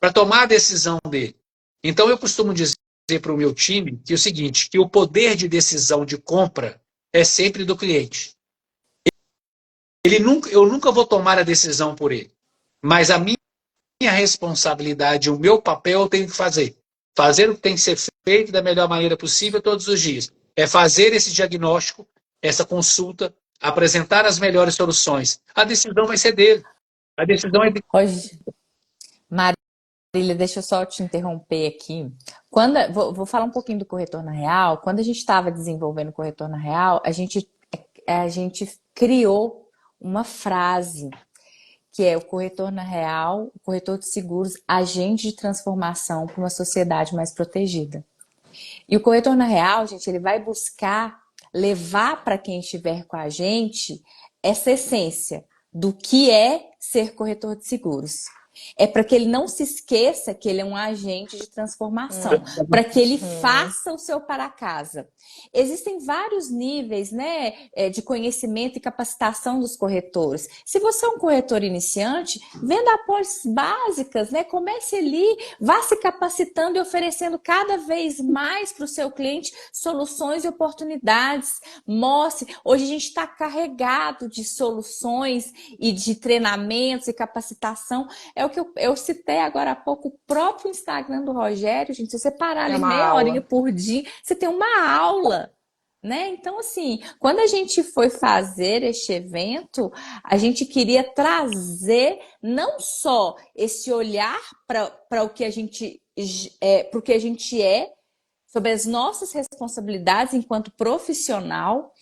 para tomar a decisão dele. Então eu costumo dizer para o meu time que é o seguinte, que o poder de decisão de compra é sempre do cliente. Eu nunca vou tomar a decisão por ele, mas a minha responsabilidade, o meu papel eu tenho que fazer. Fazer o que tem que ser feito da melhor maneira possível todos os dias. É fazer esse diagnóstico, essa consulta, apresentar as melhores soluções. A decisão vai ser dele. A decisão é dele. Marília, deixa eu só te interromper aqui. Vou falar um pouquinho do Corretor na Real. Quando a gente estava desenvolvendo o Corretor na Real, a gente criou uma frase que é o Corretor na Real, o corretor de seguros, agente de transformação para uma sociedade mais protegida. E o Corretor na Real, gente, ele vai buscar levar para quem estiver com a gente essa essência do que é ser corretor de seguros. É para que ele não se esqueça que ele é um agente de transformação, para que ele faça o seu para casa. Existem vários níveis, né, de conhecimento e capacitação dos corretores. Se você é um corretor iniciante, venda apólices básicas, né, comece ali, vá se capacitando e oferecendo cada vez mais para o seu cliente soluções e oportunidades. Mostre, hoje a gente está carregado de soluções e de treinamentos e capacitação. É o que eu citei agora há pouco, o próprio Instagram do Rogério, gente, se você parar ali meia horinha por dia, você tem uma aula, né? Então, assim, quando a gente foi fazer este evento, a gente queria trazer não só esse olhar para o que a gente para o que a gente é, sobre as nossas responsabilidades enquanto profissional.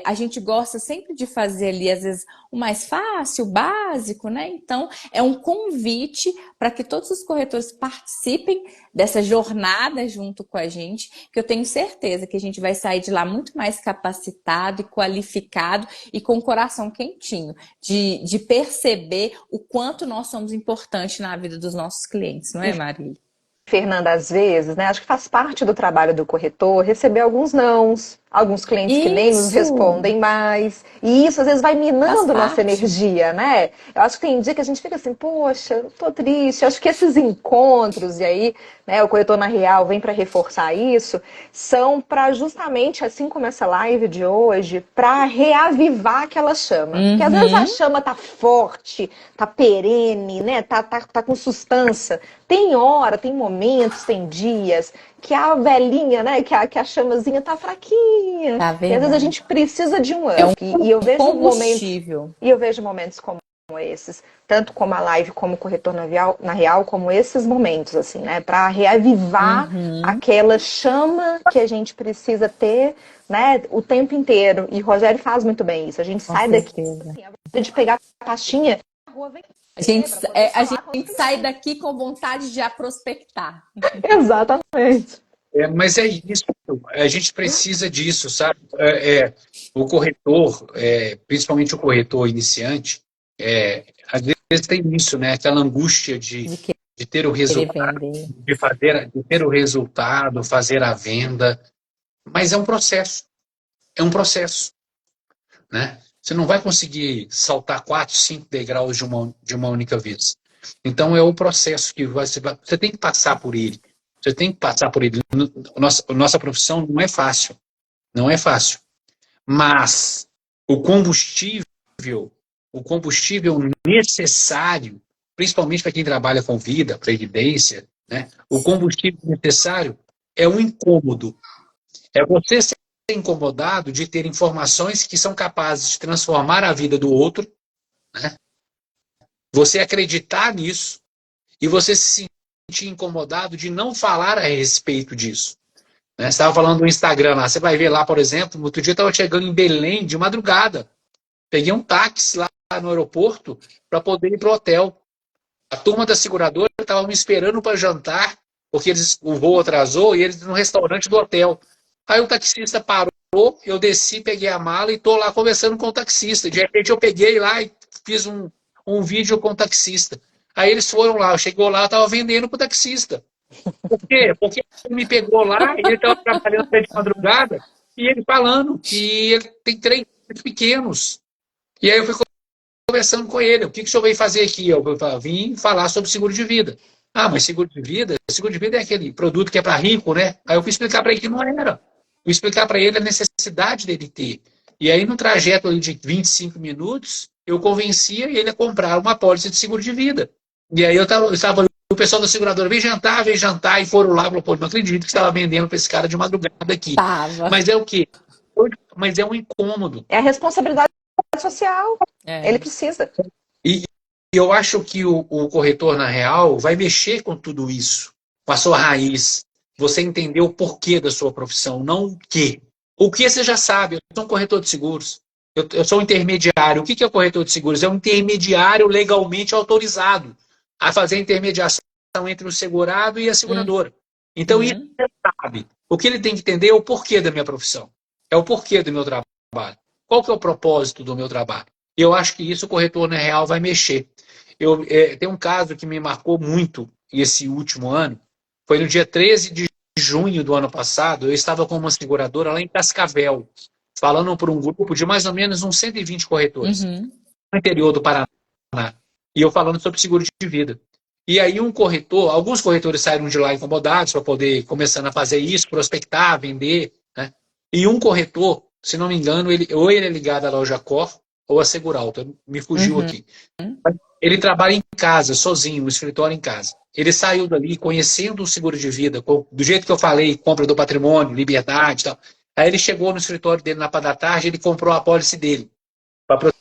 A gente gosta sempre de fazer ali, às vezes, o mais fácil, o básico, né? Então, é um convite para que todos os corretores participem dessa jornada junto com a gente, que eu tenho certeza que a gente vai sair de lá muito mais capacitado e qualificado e com o coração quentinho, de perceber o quanto nós somos importantes na vida dos nossos clientes, não é, Marília? Fernanda, às vezes, né? Acho que faz parte do trabalho do corretor receber alguns nãos, alguns clientes que nem nos respondem mais. E isso, às vezes, vai minando nossa energia, né? Eu acho que tem dia que a gente fica assim, poxa, eu tô triste. Eu acho que esses encontros, e aí, né, o Corretor na Real vem para reforçar isso, são para justamente, assim como essa live de hoje, para reavivar aquela chama. Porque às vezes a chama tá forte, tá perene, né? Tá com sustância. Tem hora, tem momentos, tem dias que a velhinha, né, que a chamazinha tá fraquinha. Tá e às vezes a gente precisa de um up. E eu vejo momentos como esses, tanto como a live, como o Corretor na Real, como esses momentos, assim, né, para reavivar aquela chama que a gente precisa ter, né, o tempo inteiro. E o Rogério faz muito bem isso. A gente sai daqui, assim, de pegar a pastinha, a rua vem. A gente sai daqui com vontade de já prospectar. Exatamente. Mas é isso. a gente precisa disso, sabe? O corretor, principalmente o corretor iniciante, às vezes tem isso, né? Aquela angústia De de ter o querer resultado, vender. de ter o resultado, fazer a venda. Mas é um processo, né? Você não vai conseguir saltar 4, 5 degraus de uma única vez. Então é o processo que você tem que passar por ele. Você tem que passar por ele. Nossa profissão não é fácil. Não é fácil. Mas o combustível, o combustível necessário, principalmente para quem trabalha com vida, previdência, né? O combustível necessário é um incômodo. É você ser incomodado de ter informações que são capazes de transformar a vida do outro, né? Você acreditar nisso e você se sentir incomodado de não falar a respeito disso. Né? Você estava falando do Instagram lá, você vai ver lá, por exemplo, outro dia eu estava chegando em Belém de madrugada. Peguei um táxi lá no aeroporto para poder ir para o hotel. A turma da seguradora estava me esperando para jantar, porque o voo atrasou e eles no restaurante do hotel. Aí o taxista parou, eu desci, peguei a mala e estou lá conversando com o taxista. De repente eu peguei lá e fiz um vídeo com o taxista. Aí eles foram lá, chegou lá, eu estava vendendo para o taxista. Por quê? Porque ele me pegou lá e ele estava trabalhando até de madrugada e ele falando que ele tem 3 filhos pequenos. E aí eu fui conversando com ele. O que o senhor veio fazer aqui? Eu vim falar sobre seguro de vida. Ah, mas seguro de vida é aquele produto que é para rico, né? Aí eu fui explicar para ele que não era. Fui explicar para ele a necessidade dele ter. E aí, no trajeto ali de 25 minutos, eu convencia ele a comprar uma apólice de seguro de vida. E aí eu estava o pessoal da seguradora, vem jantar, e foram lá e falou, pô, não acredito que estava vendendo para esse cara de madrugada aqui. Tava. Mas é o quê? Mas é um incômodo. É a responsabilidade social. É. Ele precisa. E eu acho que o corretor, na real, vai mexer com tudo isso, com a sua raiz. Você entender o porquê da sua profissão, não o quê. O que você já sabe, eu sou um corretor de seguros. Eu sou um intermediário. O que é o corretor de seguros? É um intermediário legalmente autorizado a fazer a intermediação entre o segurado e a seguradora. Então, isso você sabe. O que ele tem que entender é o porquê da minha profissão. É o porquê do meu trabalho. Qual que é o propósito do meu trabalho? E eu acho que isso o corretor, na real, vai mexer. Tem um caso que me marcou muito esse último ano. Foi no dia 13 de junho do ano passado. Eu estava com uma seguradora lá em Cascavel, falando por um grupo de mais ou menos uns 120 corretores, no interior do Paraná. E eu falando sobre seguro de vida. E aí alguns corretores saíram de lá incomodados para poder começando a fazer isso, prospectar, vender, né? E um corretor, se não me engano, ou ele é ligado à loja Cor ou a Seguralta, me fugiu aqui. Ele trabalha em casa, sozinho, no escritório em casa. Ele saiu dali conhecendo o seguro de vida, do jeito que eu falei, compra do patrimônio, liberdade e tal. Aí ele chegou no escritório dele na parte da tarde, ele comprou a apólice dele, para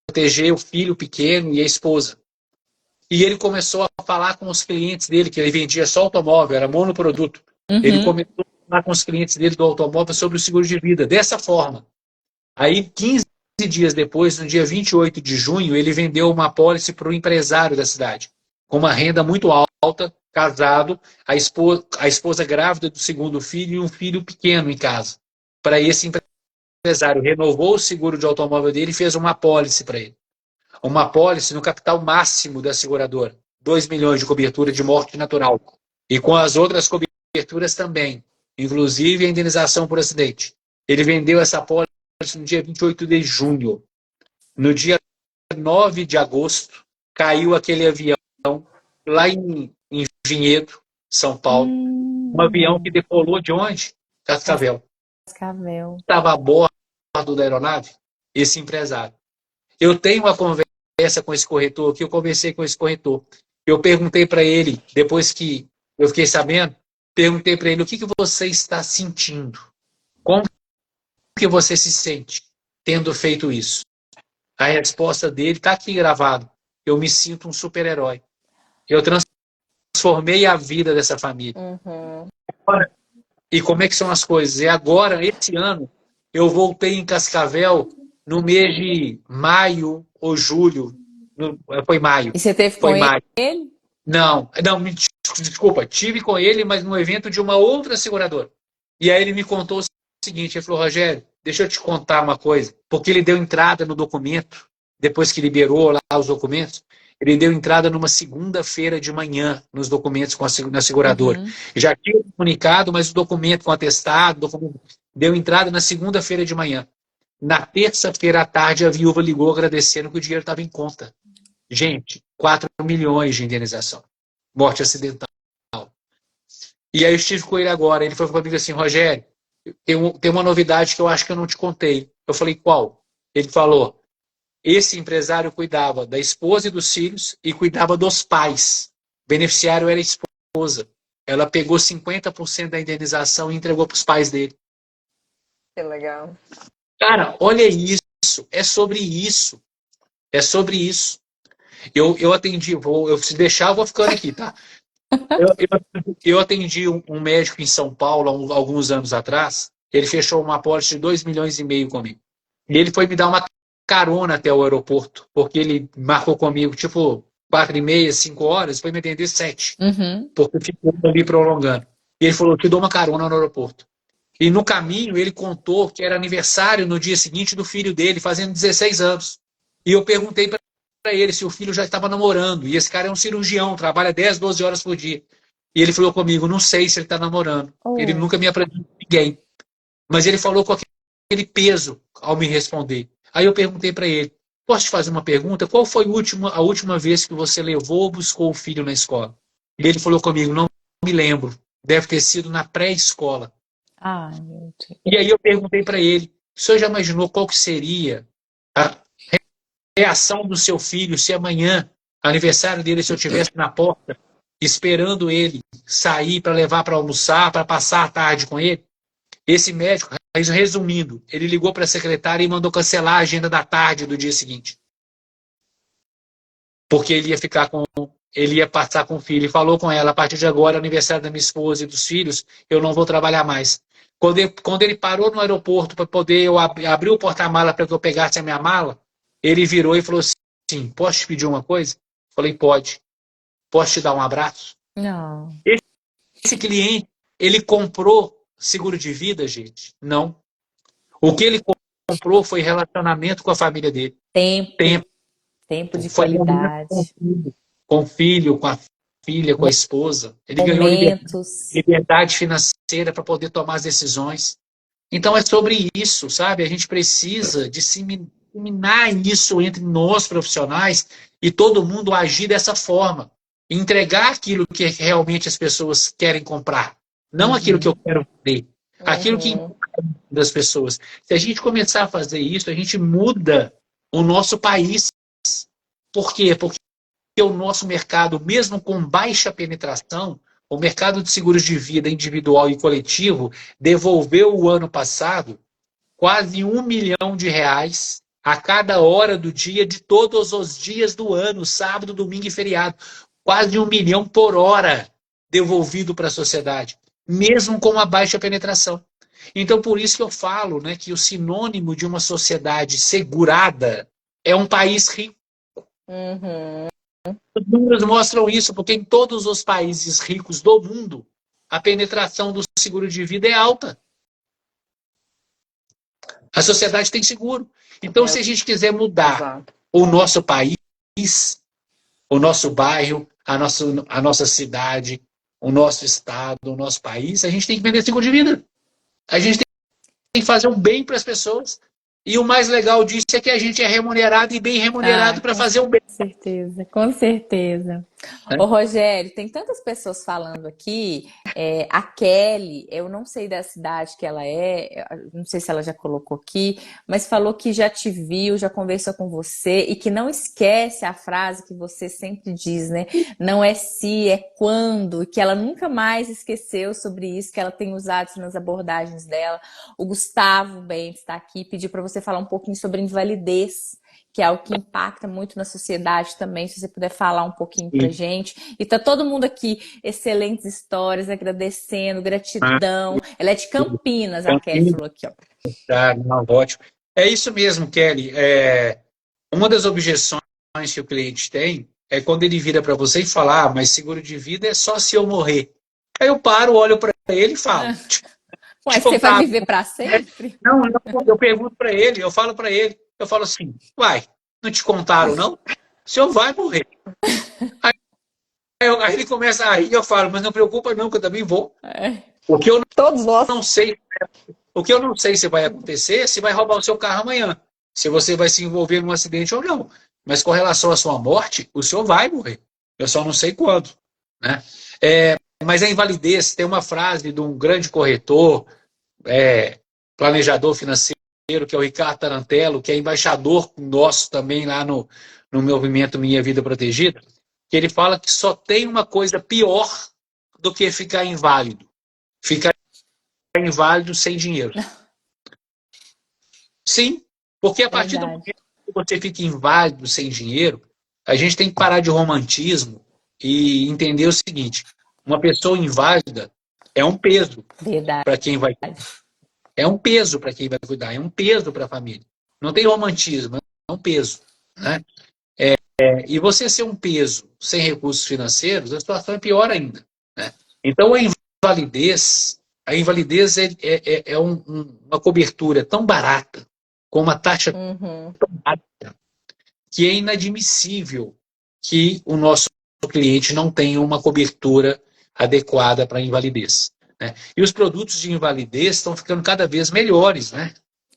proteger o filho pequeno e a esposa. E ele começou a falar com os clientes dele, que ele vendia só automóvel, era monoproduto. Ele começou a falar com os clientes dele do automóvel sobre o seguro de vida, dessa forma. Aí, 15 dias depois, no dia 28 de junho, ele vendeu uma apólice para o empresário da cidade, com uma renda muito alta, casado, a esposa grávida do segundo filho e um filho pequeno em casa. Para esse empresário, renovou o seguro de automóvel dele e fez uma apólice para ele. Uma apólice no capital máximo da seguradora. 2 milhões de cobertura de morte natural. E com as outras coberturas também. Inclusive a indenização por acidente. Ele vendeu essa apólice no dia 28 de junho. No dia 9 de agosto, caiu aquele avião lá em Vinhedo, São Paulo. Um avião que decolou de onde? Cascavel. Estava a bordo da aeronave esse empresário. Eu tenho uma conversa com esse corretor, que eu conversei com esse corretor. Eu perguntei para ele, depois que eu fiquei sabendo, perguntei para ele o que você está sentindo. Como que você se sente tendo feito isso? A resposta dele está aqui gravado. Eu me sinto um super-herói. Eu transformei a vida dessa família. E como é que são as coisas? E agora, esse ano, eu voltei em Cascavel no mês de maio ou julho. Foi maio. E você teve Foi com maio. ele? Não, desculpa. Tive com ele, mas no evento de uma outra seguradora. E aí ele me contou o seguinte, ele falou, Rogério, deixa eu te contar uma coisa, porque ele deu entrada no documento, depois que liberou lá os documentos, ele deu entrada numa segunda-feira de manhã nos documentos na seguradora. Uhum. Já tinha comunicado, mas o documento com atestado, deu entrada na segunda-feira de manhã. Na terça-feira à tarde, a viúva ligou agradecendo que o dinheiro estava em conta. Gente, 4 milhões de indenização. Morte acidental. E aí eu estive com ele agora. Ele falou comigo assim, Rogério, tem uma novidade que eu acho que eu não te contei. Eu falei, qual? Ele falou, esse empresário cuidava da esposa e dos filhos e cuidava dos pais. O beneficiário era a esposa. Ela pegou 50% da indenização e entregou para os pais dele. Que legal. Cara, olha isso. É sobre isso. É sobre isso. Eu atendi, se deixar, eu vou ficando aqui, tá? Eu atendi um médico em São Paulo há alguns anos atrás. Ele fechou uma apólice de 2,5 milhões comigo. E ele foi me dar uma carona até o aeroporto, porque ele marcou comigo, tipo, 4h30, 5 horas, foi me atender 7, Uhum. porque ficou ali prolongando. E ele falou, te dou uma carona no aeroporto. E no caminho ele contou que era aniversário no dia seguinte do filho dele, fazendo 16 anos. E eu perguntei para ele se o filho já estava namorando. E esse cara é um cirurgião, trabalha 10, 12 horas por dia. E ele falou comigo, não sei se ele está namorando. Ele Oh. nunca me apresentou ninguém. Mas ele falou com aquele peso ao me responder. Aí eu perguntei para ele, posso te fazer uma pergunta? Qual foi a última vez que você levou ou buscou o filho na escola? E ele falou comigo, não me lembro. Deve ter sido na pré-escola. Ai, meu Deus. E aí eu perguntei para ele, o senhor já imaginou qual que seria a reação do seu filho se amanhã, aniversário dele, se eu estivesse na porta, esperando ele sair para levar para almoçar, para passar a tarde com ele? Esse médico, resumindo, ele ligou para a secretária e mandou cancelar a agenda da tarde do dia seguinte. Porque ele ia passar com o filho e falou com ela, a partir de agora, aniversário da minha esposa e dos filhos, eu não vou trabalhar mais. Quando ele parou no aeroporto para poder eu abrir o porta-mala para que eu pegasse a minha mala, ele virou e falou assim, posso te pedir uma coisa? Falei, pode. Posso te dar um abraço? Não. Esse cliente, ele comprou seguro de vida, gente? Não. O que ele comprou foi relacionamento com a família dele. Tempo. Tempo de Foi qualidade. com o filho, com a filha, com a esposa. Ele ganhou Momentos. liberdade financeira para poder tomar as decisões. Então é sobre isso, sabe? A gente precisa disseminar isso entre nós profissionais e todo mundo agir dessa forma. Entregar aquilo que realmente as pessoas querem comprar. Não aquilo que eu quero vender. Aquilo que importa das pessoas. Se a gente começar a fazer isso, a gente muda o nosso país. Por quê? Porque o nosso mercado, mesmo com baixa penetração, o mercado de seguros de vida individual e coletivo devolveu o ano passado quase R$ 1 milhão a cada hora do dia, de todos os dias do ano, sábado, domingo e feriado. Quase 1 milhão por hora devolvido para a sociedade, mesmo com uma baixa penetração. Então, por isso que eu falo, né, que o sinônimo de uma sociedade segurada é um país rico. Uhum. Os números mostram isso, porque em todos os países ricos do mundo, a penetração do seguro de vida é alta. A sociedade tem seguro. Então, se a gente quiser mudar Exato. o nosso país, o nosso bairro, a nossa cidade, o nosso estado, o nosso país, a gente tem que vender seguro de vida. A gente tem que fazer um bem para as pessoas. E o mais legal disso é que a gente é remunerado e bem remunerado para fazer o bem. Com certeza, com certeza. Ô, Rogério, tem tantas pessoas falando aqui. A Kelly, eu não sei da cidade que ela é, não sei se ela já colocou aqui, mas falou que já te viu, já conversou com você e que não esquece a frase que você sempre diz, né? Não é se, é quando, e que ela nunca mais esqueceu sobre isso, que ela tem usado isso nas abordagens dela. O Gustavo Bentes está aqui, pediu para você falar um pouquinho sobre invalidez, que é algo que impacta muito na sociedade também, se você puder falar um pouquinho pra gente. E tá todo mundo aqui, excelentes histórias, agradecendo, gratidão. Ela é de Campinas, a Kelly falou aqui, ó. Tá, não, ótimo. É isso mesmo, Kelly. Uma das objeções que o cliente tem é quando ele vira para você e fala, mas seguro de vida é só se eu morrer. Aí eu paro, olho para ele e falo, Ué, você vai viver para sempre? Não, eu pergunto para ele, eu falo para ele, eu falo assim, uai, não te contaram, não? O senhor vai morrer. Aí ele começa a rir, eu falo, mas não preocupa não, que eu também vou. É. O que eu Todos nós. não sei, o que eu não sei se vai acontecer, se vai roubar o seu carro amanhã, se você vai se envolver num acidente ou não. Mas com relação à sua morte, o senhor vai morrer. Eu só não sei quando, né? Mas a invalidez, tem uma frase de um grande corretor, planejador financeiro, que é o Ricardo Tarantello, que é embaixador nosso também lá no movimento Minha Vida Protegida, que ele fala que só tem uma coisa pior do que ficar inválido. Ficar inválido sem dinheiro. Sim, porque a partir do Verdade. momento que você fica inválido sem dinheiro, a gente tem que parar de romantismo e entender o seguinte: uma pessoa inválida é um peso Verdade. para quem vai cuidar. É um peso para quem vai cuidar, é um peso para a família. Não tem romantismo, é um peso, né? E você ser um peso sem recursos financeiros, a situação é pior ainda, né? Então a invalidez é uma cobertura tão barata, com uma taxa Uhum. tão barata, que é inadmissível que o nosso cliente não tenha uma cobertura adequada para a invalidez, né? E os produtos de invalidez estão ficando cada vez melhores, né?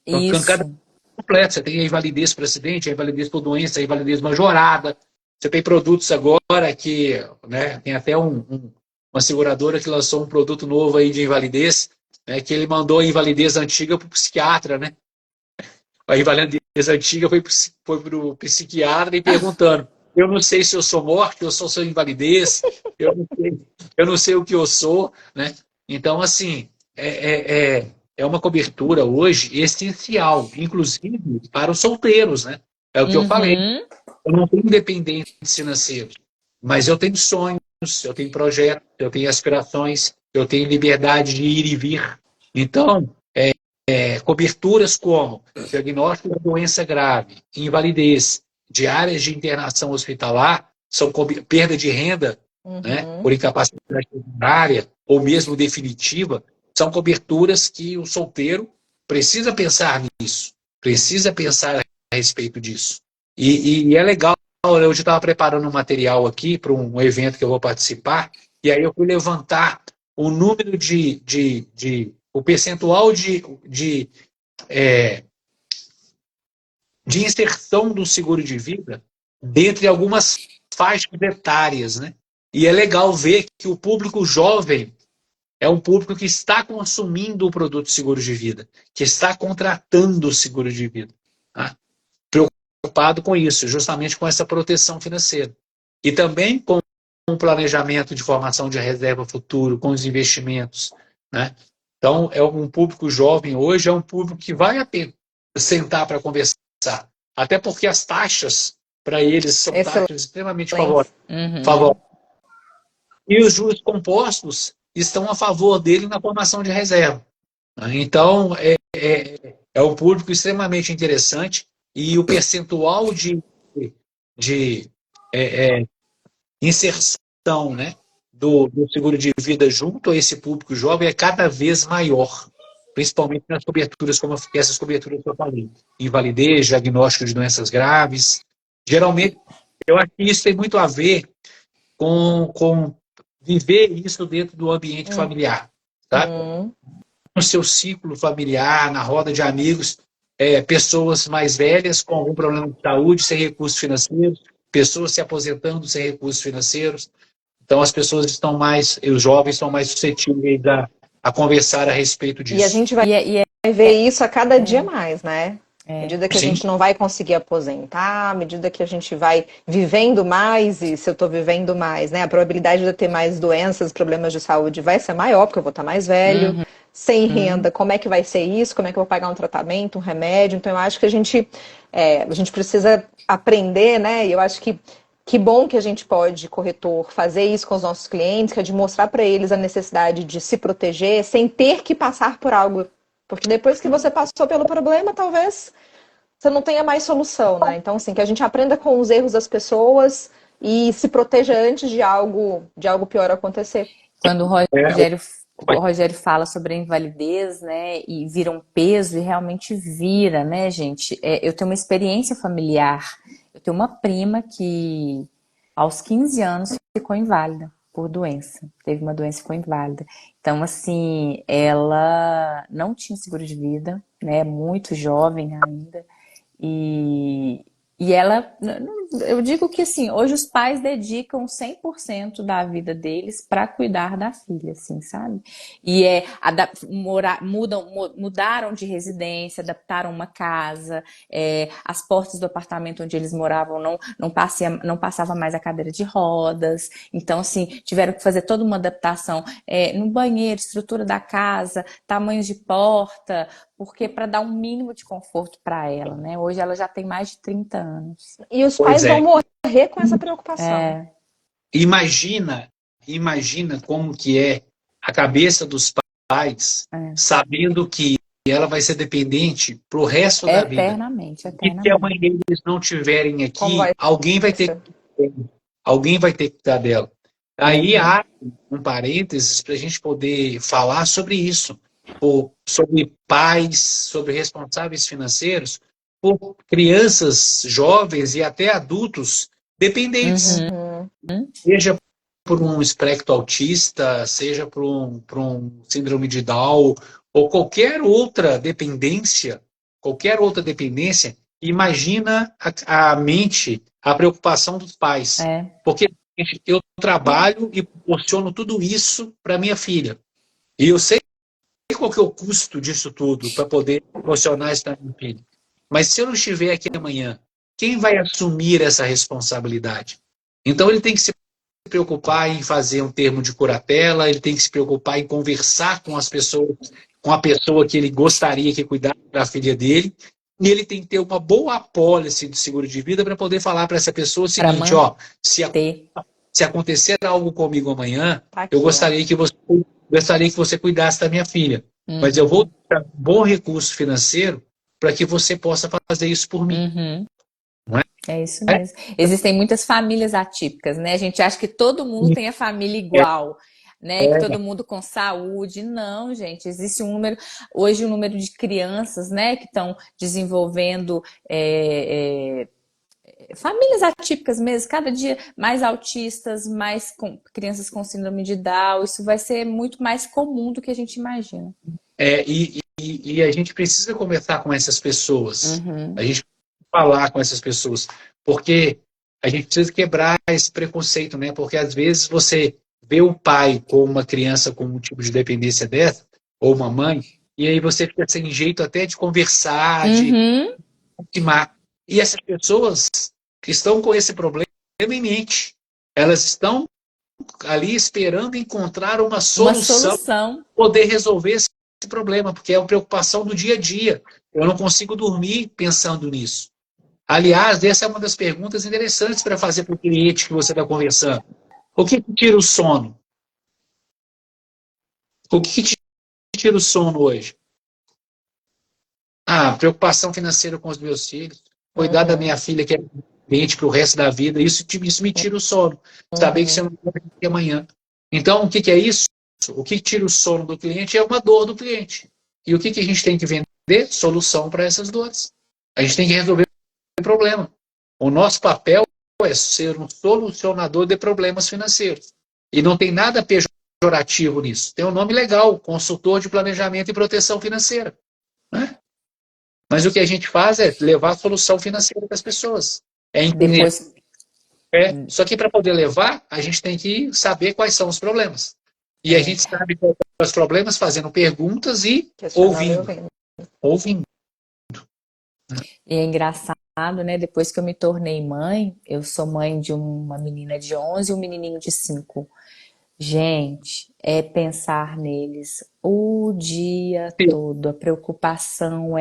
Estão ficando cada Isso. vez completos. Você tem a invalidez por acidente, a invalidez por doença, a invalidez majorada. Você tem produtos agora que, né, tem até uma seguradora que lançou um produto novo aí de invalidez, né, que ele mandou a invalidez antiga para o psiquiatra, né? A invalidez antiga foi para o psiquiatra e perguntando: eu não sei se eu sou morte, eu sou invalidez, eu não sei o que eu sou, né? Então, assim, é uma cobertura hoje essencial, inclusive para os solteiros, né? É o que eu falei. Uhum. Eu não tenho independência financeira, mas eu tenho sonhos, eu tenho projetos, eu tenho aspirações, eu tenho liberdade de ir e vir. Então, coberturas como diagnóstico de doença grave, invalidez, diárias de internação hospitalar, são perda de renda, né, Uhum. por incapacidade temporária ou mesmo definitiva, são coberturas que o solteiro precisa pensar nisso, precisa pensar a respeito disso. E é legal, eu já estava preparando um material aqui para um evento que eu vou participar, e aí eu fui levantar o número o percentual de inserção do seguro de vida dentre algumas faixas etárias, né? E é legal ver que o público jovem é um público que está consumindo o produto seguro de vida, que está contratando o seguro de vida, tá? Preocupado com isso, justamente com essa proteção financeira. E também com o planejamento de formação de reserva futuro, com os investimentos, né? Então, é um público jovem hoje, é um público que vale a pena sentar para conversar. Até porque as taxas para eles são taxas extremamente Excelente. favoráveis. E os juros compostos estão a favor dele na formação de reserva. Então, é um público extremamente interessante e o percentual de inserção, né, do seguro de vida junto a esse público jovem é cada vez maior, principalmente nas coberturas como essas coberturas que eu falei, invalidez, diagnóstico de doenças graves. Geralmente, eu acho que isso tem muito a ver com viver isso dentro do ambiente familiar, sabe? No seu ciclo familiar, na roda de amigos, pessoas mais velhas com algum problema de saúde, sem recursos financeiros, pessoas se aposentando sem recursos financeiros. Então, as pessoas estão mais, os jovens estão mais suscetíveis a conversar a respeito disso. E a gente vai ver isso a cada dia mais, né? À medida que a gente não vai conseguir aposentar, à medida que a gente vai vivendo mais, e se eu estou vivendo mais, né? A probabilidade de eu ter mais doenças, problemas de saúde vai ser maior, porque eu vou estar mais velho, sem renda. Como é que vai ser isso? Como é que eu vou pagar um tratamento, um remédio? Então, eu acho que a gente precisa aprender, né? E eu acho que bom que a gente pode, corretor, fazer isso com os nossos clientes, que é de mostrar para eles a necessidade de se proteger sem ter que passar por algo. Porque depois que você passou pelo problema, talvez você não tenha mais solução, né? Então, assim, que a gente aprenda com os erros das pessoas e se proteja antes de algo pior acontecer. Quando o Rogério o Rogério fala sobre a invalidez, né, e vira um peso, e realmente vira, né, gente? Eu tenho uma experiência familiar. Eu tenho uma prima que, aos 15 anos, ficou inválida por doença. Teve uma doença e ficou inválida. Então, assim, ela não tinha seguro de vida, né, muito jovem ainda. E, e ela, eu digo que assim, hoje os pais dedicam 100% da vida deles para cuidar da filha, assim, sabe? E mudaram de residência, adaptaram uma casa, as portas do apartamento onde eles moravam não passava mais a cadeira de rodas. Então, assim, tiveram que fazer toda uma adaptação no banheiro, estrutura da casa, tamanhos de porta, porque para dar um mínimo de conforto para ela, né? Hoje ela já tem mais de 30 anos. E os Pois pais vão é. morrer com essa preocupação. Imagina como que é a cabeça dos pais, sabendo que ela vai ser dependente pro resto da vida. Eternamente, E se a mãe eternamente. deles não estiverem Como aqui, vai alguém vai ter ser? alguém vai ter que cuidar dela. Aí Uhum. há um parênteses para a gente poder falar sobre isso, sobre pais, sobre responsáveis financeiros, por crianças, jovens e até adultos dependentes, seja por um espectro autista, seja por um síndrome de Down, ou qualquer outra dependência, imagina a mente, a preocupação dos pais. Porque eu trabalho e proporciono tudo isso para minha filha. E eu sei qual que é o custo disso tudo para poder proporcionar isso para minha filha. Mas se eu não estiver aqui amanhã, quem vai assumir essa responsabilidade? Então ele tem que se preocupar em fazer um termo de curatela, ele tem que se preocupar em conversar com as pessoas, com a pessoa que ele gostaria que cuidasse da filha dele, e ele tem que ter uma boa apólice de seguro de vida para poder falar para essa pessoa o seguinte, ó, se acontecer algo comigo amanhã, Tá aqui, eu gostaria que você cuidasse da minha filha, mas eu vou dar um bom recurso financeiro para que você possa fazer isso por mim. Não é? É isso mesmo. Existem muitas famílias atípicas, né? A gente acha que todo mundo tem a família igual, né? Que todo mundo com saúde. Não, gente. Existe hoje um número de crianças, né? Que estão desenvolvendo famílias atípicas mesmo. Cada dia mais autistas, crianças com síndrome de Down. Isso vai ser muito mais comum do que a gente imagina. E a gente precisa conversar com essas pessoas. A gente falar com essas pessoas, porque a gente precisa quebrar esse preconceito, né? Porque às vezes você vê o pai com uma criança com um tipo de dependência dessa, ou uma mãe, e aí você fica sem jeito até de conversar, de intimar. E essas pessoas que estão com esse problema em mente, elas estão ali esperando encontrar uma solução para poder resolver esse problema, porque é uma preocupação do dia a dia. Eu não consigo dormir pensando nisso. Aliás, essa é uma das perguntas interessantes para fazer para o cliente que você está conversando. O que tira o sono? O que te tira o sono hoje? Preocupação financeira com os meus filhos. Cuidar da minha filha que é dependente para o resto da vida. Isso me tira o sono. Saber que você não vai ter amanhã. Então, o que é isso? O que tira o sono do cliente é uma dor do cliente. E o que a gente tem que vender? Solução para essas dores. A gente tem que resolver o problema. O nosso papel é ser um solucionador de problemas financeiros. E não tem nada pejorativo nisso. Tem um nome legal, consultor de planejamento e proteção financeira. Né? Mas o que a gente faz é levar a ssolução financeira para as pessoas. Só que para poder levar, a gente tem que saber quais são os problemas. E a gente sabe quais são os problemas fazendo perguntas e ouvindo. E é engraçado, né? Depois que eu me tornei mãe, eu sou mãe de uma menina de 11 e um menininho de 5. Gente, é pensar neles o dia todo. A preocupação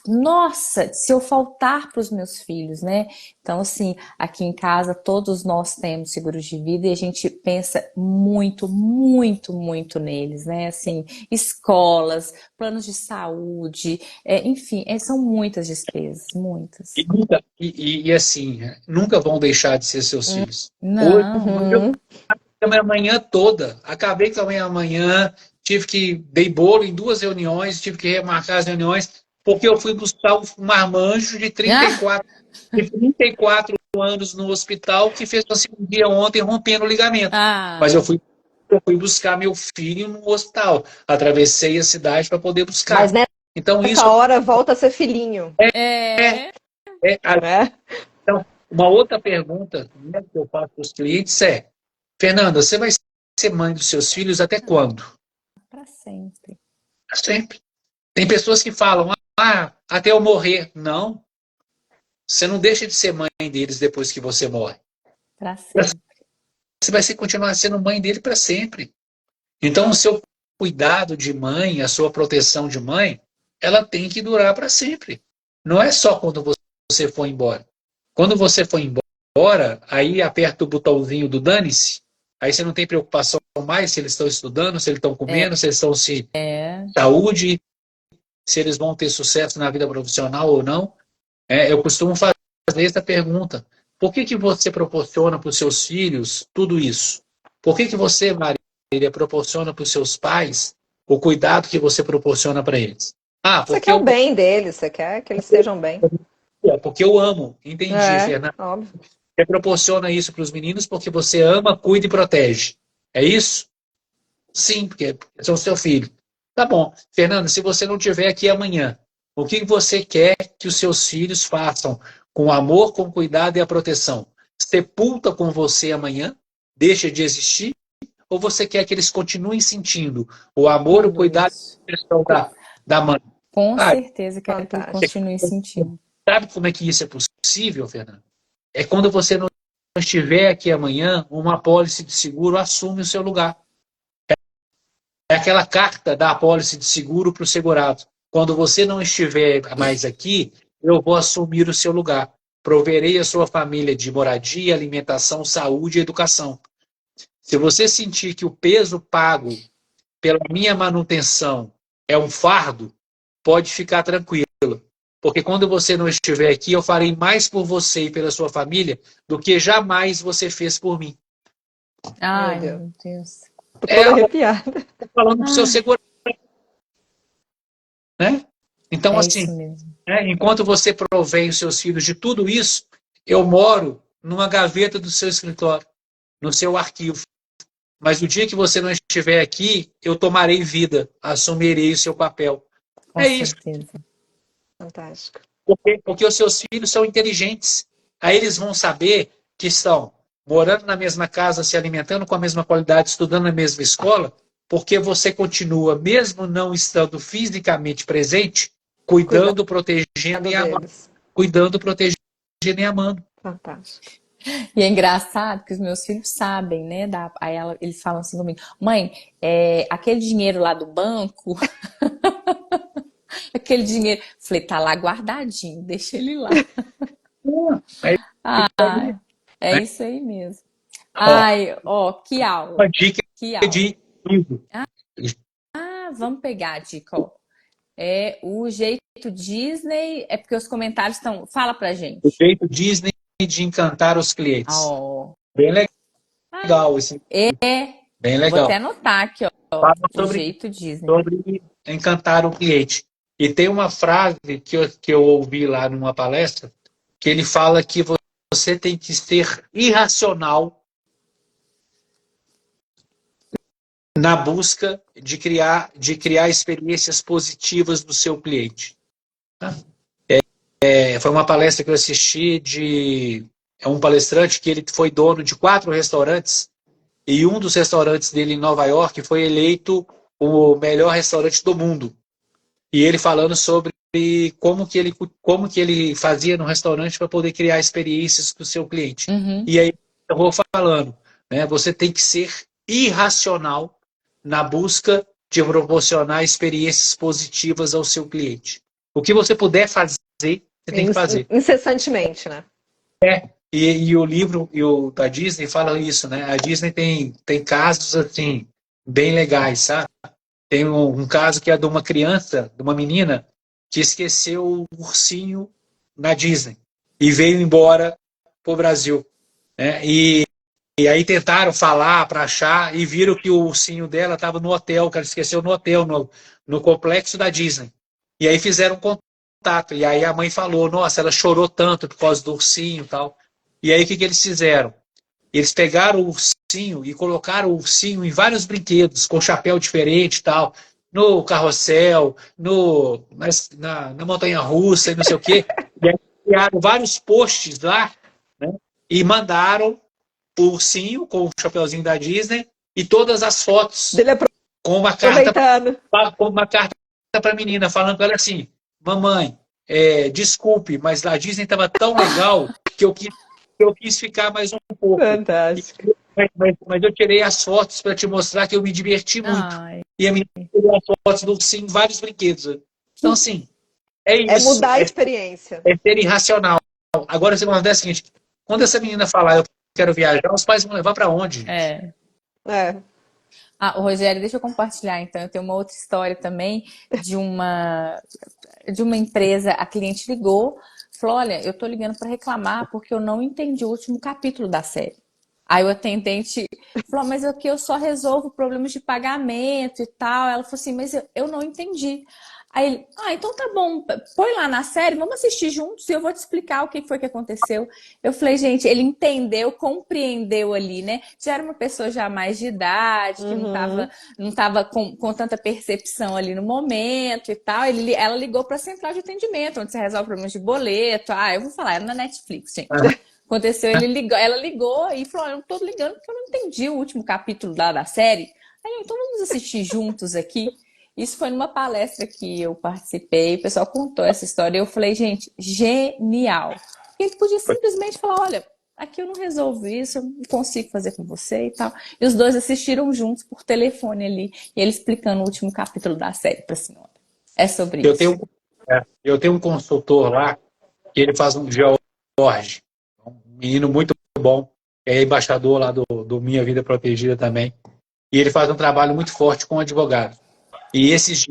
nossa, se eu faltar para os meus filhos, né? Então, assim, aqui em casa todos nós temos seguros de vida e a gente pensa muito, muito, muito neles, né? Assim, escolas, planos de saúde, enfim, são muitas despesas, muitas. E assim, nunca vão deixar de ser seus filhos. Não. a minha manhã toda. Acabei com a minha manhã, dei bolo em 2 reuniões, tive que remarcar as reuniões, porque eu fui buscar um marmanjo de de 34 anos no hospital que fez uma cirurgia ontem rompendo o ligamento. Mas Ah, eu fui buscar meu filho no hospital. Atravessei a cidade para poder Mas buscar. Então, isso nessa hora volta a ser filhinho, é, é. é. né? Então, uma outra pergunta, né, que eu faço para os clientes é: Fernanda, você vai ser mãe dos seus filhos até quando? Para sempre. Sempre. Tem pessoas que falam, até eu morrer. Não, você não deixa de ser mãe deles depois que você morre. Para sempre. Você vai continuar sendo mãe dele para sempre. Então, o seu cuidado de mãe, a sua proteção de mãe, ela tem que durar para sempre. Não é só quando você for embora. Quando você for embora, aí aperta o botãozinho do dane-se, aí você não tem preocupação mais se eles estão estudando, se eles estão comendo, se eles estão se É. saúde, se eles vão ter sucesso na vida profissional ou não. Eu costumo fazer essa pergunta. Por que você proporciona para os seus filhos tudo isso? Por que você, Marília, proporciona para os seus pais o cuidado que você proporciona para eles? Você quer o bem deles, você quer que eles estejam bem. Porque eu amo. Entendi, É, Fernanda. óbvio. Você proporciona isso para os meninos porque você ama, cuida e protege. É isso? Sim, porque são seu filho. Tá bom. Fernanda, se você não estiver aqui amanhã, o que você quer que os seus filhos façam com amor, com cuidado e a proteção? Sepulta com você amanhã? Deixa de existir? Ou você quer que eles continuem sentindo o amor, o Tudo cuidado isso. e a proteção da mãe? Com Ah, certeza quero que ele Fantástico. continue sentindo. sabe como é que isso é possível, Fernanda? É quando você não estiver aqui amanhã, uma apólice de seguro assume o seu lugar. É aquela carta da apólice de seguro para o segurado. Quando você não estiver mais aqui, eu vou assumir o seu lugar. Proverei a sua família de moradia, alimentação, saúde e educação. Se você sentir que o peso pago pela minha manutenção é um fardo, pode ficar tranquilo. Porque quando você não estiver aqui, eu farei mais por você e pela sua família do que jamais você fez por mim. Meu Ai, Deus. meu Deus. Tô É toda arrepiada. falando para o seu Ai, segurado, né? Então, é assim, isso mesmo. enquanto você provém os seus filhos de tudo isso, eu moro numa gaveta do seu escritório, no seu arquivo. Mas o dia que você não estiver aqui, eu tomarei vida, assumirei o seu papel. Com É isso. certeza. Fantástico. Porque os seus filhos são inteligentes. Aí eles vão saber que estão morando na mesma casa, se alimentando com a mesma qualidade, estudando na mesma escola, porque você continua, mesmo não estando fisicamente presente, cuidando, protegendo Cuidado e amando. deles. Cuidando, protegendo e amando. Fantástico. E é engraçado que os meus filhos sabem, né? Aí eles falam assim comigo, mãe, aquele dinheiro lá do banco, aquele dinheiro. Falei, tá lá guardadinho, deixa ele lá. É isso aí, Ai, é né? isso aí mesmo. Ó, Ai, ó, que uma aula, dica que aula. de livro. Ah, vamos pegar a dica, ó. É o jeito Disney, é porque os comentários estão. Fala pra O gente. jeito Disney de encantar os clientes. Ó, Bem legal esse. Bem vou até legal. anotar aqui, ó. Fala O sobre jeito Disney. sobre encantar o cliente. E tem uma frase que eu ouvi lá numa palestra, que ele fala que você tem que ser irracional na busca de criar experiências positivas do seu cliente. Tá? Foi uma palestra que eu assisti de um palestrante que ele foi dono de 4 restaurantes e um dos restaurantes dele em Nova York foi eleito o melhor restaurante do mundo. E ele falando sobre como que ele fazia no restaurante para poder criar experiências para o seu cliente. Uhum. E aí eu vou falando, né? Você tem que ser irracional na busca de proporcionar experiências positivas ao seu cliente. O que você puder fazer, você tem que fazer. Incessantemente, né? E o livro da Disney fala isso, né? A Disney tem casos assim bem legais, sabe? Tem um caso que é de uma criança, de uma menina, que esqueceu o ursinho na Disney e veio embora para o Brasil, né? e aí tentaram falar para achar e viram que o ursinho dela estava no hotel, que ela esqueceu no hotel, no complexo da Disney. E aí fizeram um contato. E aí a mãe falou, nossa, ela chorou tanto por causa do ursinho e tal. E aí o que eles fizeram? Eles pegaram o ursinho e colocaram o ursinho em vários brinquedos, com chapéu diferente e tal, no carrossel, na montanha-russa e não sei o quê. E aí criaram vários posts lá, né? E mandaram o ursinho com o chapeuzinho da Disney e todas as fotos Dele com aproveitando. uma carta para a menina, falando para ela assim, mamãe, desculpe, mas a Disney estava tão legal que eu quis ficar mais um pouco. Fantástico. Mas eu tirei as fotos para te mostrar que eu me diverti muito. Ai. E a menina tirou as fotos do ursinho em vários brinquedos. Então, assim, é É isso. mudar a experiência. É ser irracional. Agora, você vai fazer o seguinte, quando essa menina falar, eu quero viajar, os pais vão levar para onde? É. É. Rogério, deixa eu compartilhar então. Eu tenho uma outra história também de uma empresa. A cliente ligou, falou: Olha, eu tô ligando para reclamar porque eu não entendi o último capítulo da série. Aí o atendente falou: Mas aqui eu só resolvo problemas de pagamento e tal. Ela falou assim: Mas eu não entendi. Aí ele: Então tá bom, põe lá na série, vamos assistir juntos e eu vou te explicar o que foi que aconteceu. Eu falei: Gente, ele entendeu, compreendeu ali, né? Já era uma pessoa já mais de idade, que não tava com tanta percepção ali no momento e tal. Ela ligou para a central de atendimento, onde você resolve problemas de boleto. Eu vou falar, era na Netflix, gente. Aconteceu, ela ligou e falou: Eu não tô ligando porque eu não entendi o último capítulo da série. Aí, então vamos assistir juntos aqui. Isso foi numa palestra que eu participei, o pessoal contou essa história e eu falei: Gente, genial. E ele podia simplesmente falar: Olha, aqui eu não resolvo isso, eu não consigo fazer com você e tal. E os dois assistiram juntos por telefone ali, e ele explicando o último capítulo da série para a senhora. É sobre isso. Eu tenho um consultor lá, que ele faz um George, um menino muito bom, é embaixador lá do Minha Vida Protegida também. E ele faz um trabalho muito forte com advogados. E esses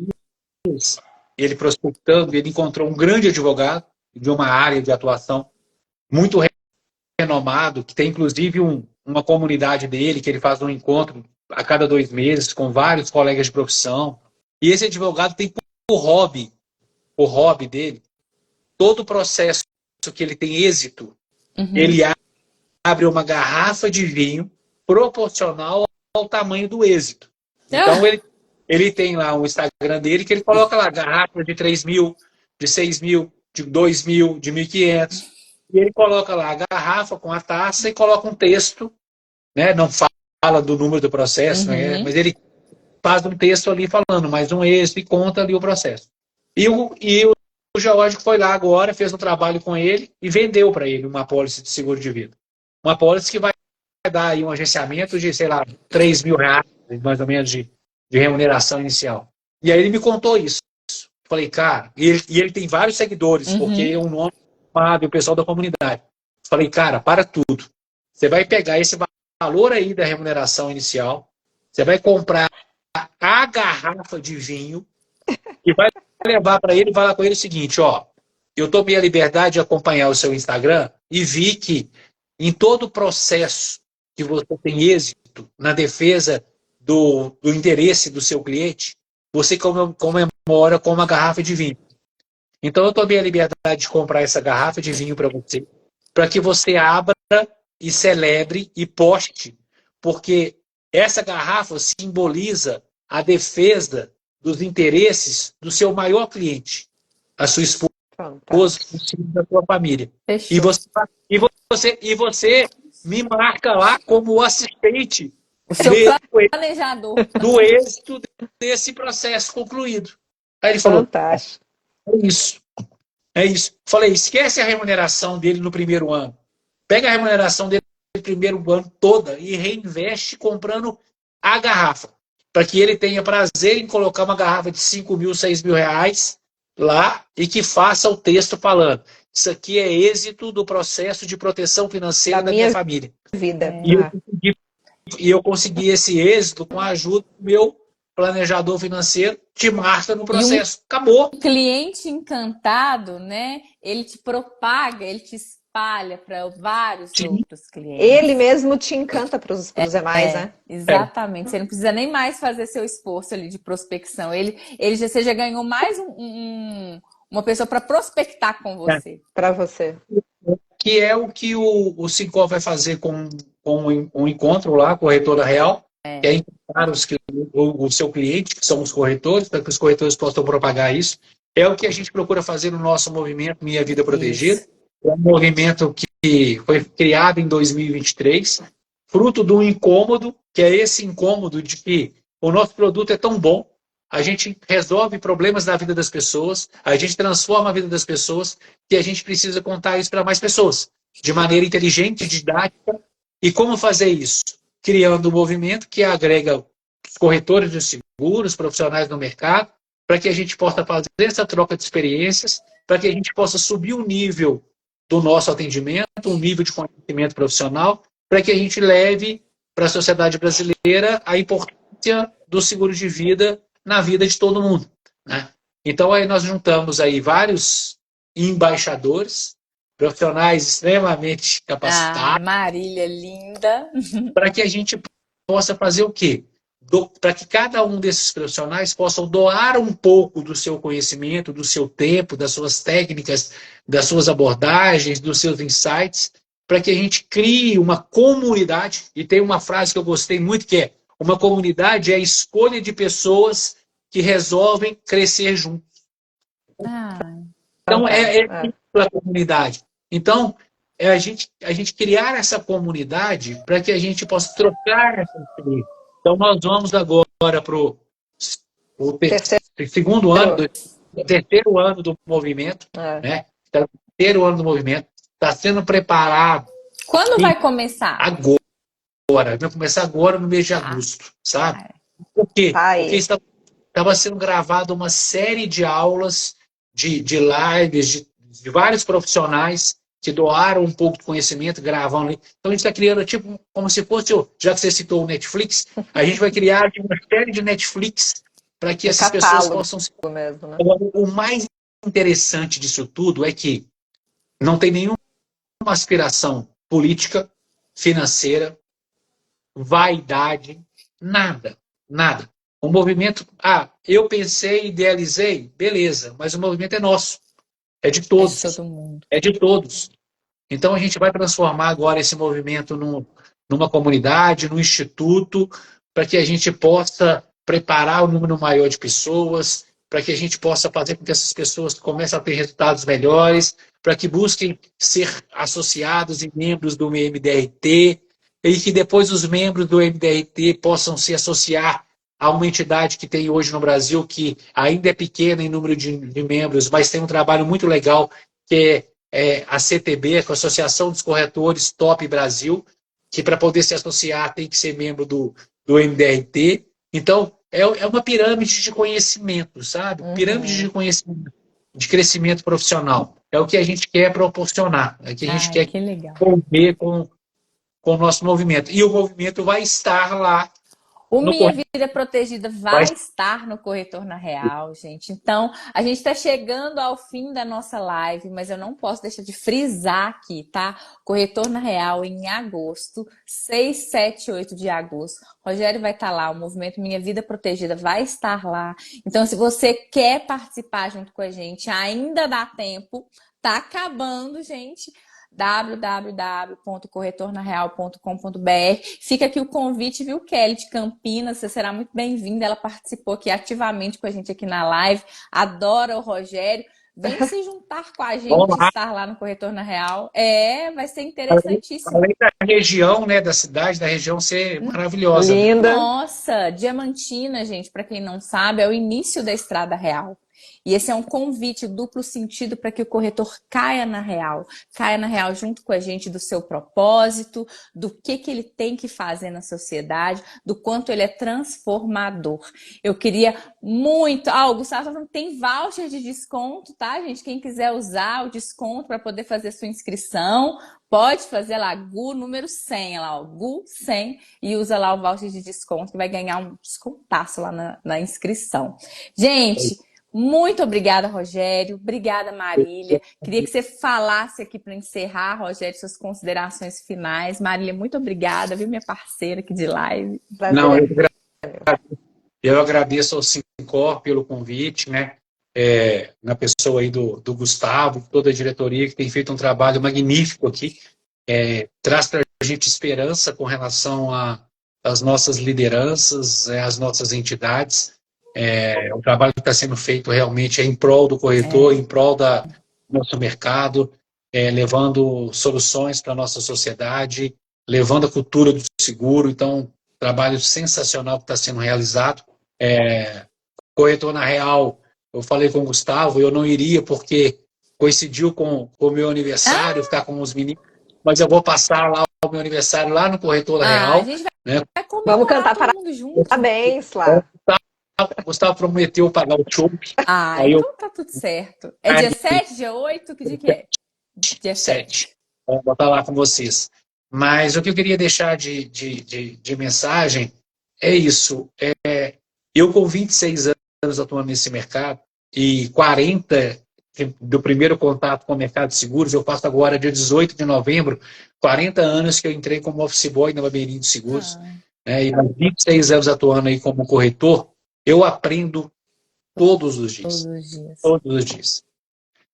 dias, ele prospectando, ele encontrou um grande advogado de uma área de atuação muito renomado, que tem inclusive uma comunidade dele, que ele faz um encontro a cada 2 meses com vários colegas de profissão. E esse advogado tem o hobby dele, todo o processo que ele tem êxito, ele abre uma garrafa de vinho proporcional ao tamanho do êxito. Então, ele tem lá um Instagram dele que ele coloca lá garrafa de 3 mil, de 6 mil, de 2 mil, de 1.500. E ele coloca lá a garrafa com a taça e coloca um texto, né? Não fala do número do processo, né? Mas ele faz um texto ali falando mais um êxito e conta ali o processo. E o Geórgico foi lá agora, fez um trabalho com ele e vendeu para ele uma apólice de seguro de vida. Uma apólice que vai dar aí um agenciamento de, sei lá, 3 mil reais, mais ou menos, de remuneração inicial. E aí ele me contou isso. Falei, cara, e ele tem vários seguidores, porque é um nome chamado, o pessoal da comunidade. Falei, cara, para tudo. Você vai pegar esse valor aí da remuneração inicial, você vai comprar a garrafa de vinho e vai levar para ele e falar com ele o seguinte: eu tomei a liberdade de acompanhar o seu Instagram e vi que em todo o processo que você tem êxito na defesa do interesse do seu cliente, você comemora com uma garrafa de vinho. Então eu tomei a liberdade de comprar essa garrafa de vinho para você, para que você abra e celebre e poste, porque essa garrafa simboliza a defesa dos interesses do seu maior cliente, a sua esposa, da sua família. E você me marca lá como assistente o seu planejador do êxito desse processo concluído. Aí ele falou: Fantástico. É isso. Falei: esquece a remuneração dele no primeiro ano. Pega a remuneração dele no primeiro ano toda e reinveste comprando a garrafa, para que ele tenha prazer em colocar uma garrafa de 5 mil, 6 mil reais lá e que faça o texto falando: isso aqui é êxito do processo de proteção financeira da minha família. Vida. E eu consegui esse êxito com a ajuda do meu planejador financeiro, te marca no processo. Acabou. O cliente encantado, né? Ele te propaga, ele te espalha para vários Sim. outros clientes. Ele mesmo te encanta para os demais, né? Exatamente. Você não precisa nem mais fazer seu esforço ali de prospecção. Você já ganhou mais uma pessoa para prospectar com você. Para você. Que é o que o Sincor vai fazer com um encontro lá, corretora real, que é encontrar o seu cliente, que são os corretores, para que os corretores possam propagar isso. É o que a gente procura fazer no nosso movimento Minha Vida Protegida. Isso. É um movimento que foi criado em 2023, fruto de um incômodo, que é esse incômodo de que o nosso produto é tão bom, a gente resolve problemas da vida das pessoas, a gente transforma a vida das pessoas, que a gente precisa contar isso para mais pessoas, de maneira inteligente, didática. E como fazer isso? Criando um movimento que agrega os corretores de seguros, profissionais do mercado, para que a gente possa fazer essa troca de experiências, para que a gente possa subir o nível do nosso atendimento, um nível de conhecimento profissional, para que a gente leve para a sociedade brasileira a importância do seguro de vida na vida de todo mundo, né? Então aí nós juntamos aí vários embaixadores, profissionais extremamente capacitados, Marília, linda. para que a gente possa fazer o quê? Para que cada um desses profissionais possam doar um pouco do seu conhecimento, do seu tempo, das suas técnicas, das suas abordagens, dos seus insights, para que a gente crie uma comunidade. E tem uma frase que eu gostei muito que é: uma comunidade é a escolha de pessoas que resolvem crescer juntos. Então, é a comunidade. Então, é a gente criar essa comunidade para que a gente possa trocar essa experiência. Então, nós vamos agora para o segundo ano, terceiro ano do movimento, né? Terceiro ano do movimento. Está sendo preparado. Quando vai começar? Agora. Vai começar agora no mês de agosto, sabe? Por quê? Porque estava sendo gravada uma série de aulas, de lives, de vários profissionais que doaram um pouco de conhecimento, gravando ali. Então a gente está criando, tipo, como se fosse, já que você citou o Netflix, a gente vai criar uma série de Netflix para que essas pessoas possam se... mesmo, né? O mais interessante disso tudo é que não tem nenhuma aspiração política, financeira, vaidade, nada, nada. O movimento, eu pensei, idealizei, beleza, mas o movimento é nosso, é de todos, é de todo mundo. É de todos. Então a gente vai transformar agora esse movimento numa comunidade, num instituto, para que a gente possa preparar um número maior de pessoas, para que a gente possa fazer com que essas pessoas comecem a ter resultados melhores, para que busquem ser associados e membros do MDRT, e que depois os membros do MDRT possam se associar a uma entidade que tem hoje no Brasil, que ainda é pequena em número de membros, mas tem um trabalho muito legal, que é a CTB, que é a Associação dos Corretores Top Brasil, que para poder se associar tem que ser membro do MDRT. Então, é uma pirâmide de conhecimento, sabe? Pirâmide de conhecimento, de crescimento profissional. É o que a gente quer proporcionar, é o que a gente quer conviver com o nosso movimento. E o movimento vai estar lá. O Minha Vida Protegida vai estar no Corretor na Real, gente. Então, a gente está chegando ao fim da nossa live, mas eu não posso deixar de frisar aqui, tá? Corretor na Real em agosto, 6, 7, 8 de agosto. Rogério vai estar lá, o movimento Minha Vida Protegida vai estar lá. Então, se você quer participar junto com a gente, ainda dá tempo. Tá acabando, gente. www.corretornareal.com.br. Fica aqui o convite, viu, Kelly, de Campinas? Você será muito bem-vinda. Ela participou aqui ativamente com a gente aqui na live. Adora o Rogério. Vem se juntar com a gente, estar lá no Corretor na Real. Vai ser interessantíssimo. Além da região, né, da cidade, da região ser maravilhosa. Linda. Nossa, Diamantina, gente, para quem não sabe, é o início da Estrada Real. E esse é um convite duplo sentido para que o corretor caia na real junto com a gente do seu propósito, do que ele tem que fazer na sociedade, do quanto ele é transformador. Eu queria muito... o Gustavo falando, tem voucher de desconto, tá, gente? Quem quiser usar o desconto para poder fazer sua inscrição, pode fazer lá, GU número 100, lá, ó, GU 100, e usa lá o voucher de desconto, que vai ganhar um descontaço lá na inscrição. Gente... Muito obrigada, Rogério. Obrigada, Marília. Queria que você falasse aqui para encerrar, Rogério, suas considerações finais. Marília, muito obrigada, viu, minha parceira aqui de live. Prazer Não, é eu agradeço ao Sincor pelo convite, né? Na pessoa aí do Gustavo, toda a diretoria que tem feito um trabalho magnífico aqui, traz para a gente esperança com relação às nossas lideranças, às nossas entidades. O trabalho que está sendo feito realmente é em prol do corretor, em prol do nosso mercado, levando soluções para a nossa sociedade, levando a cultura do seguro. Então, trabalho sensacional que está sendo realizado. Corretor na Real, eu falei com o Gustavo, eu não iria porque coincidiu com o meu aniversário, ficar com os meninos, mas eu vou passar lá o meu aniversário lá no Corretor da A Real. gente Né? Vamos cantar todo mundo junto. parabéns lá. O Gustavo prometeu pagar o chopp. Então tá tudo certo. É dia 7, dia 8? Que dia que é? Dia 7. Vou botar lá com vocês. Mas o que eu queria deixar de mensagem é isso. Eu com 26 anos atuando nesse mercado e 40 do primeiro contato com o mercado de seguros, eu faço agora dia 18 de novembro, 40 anos que eu entrei como office boy na Bameirinho de Seguros. E há 26 anos atuando aí como corretor, eu aprendo todos os dias. Todos os dias.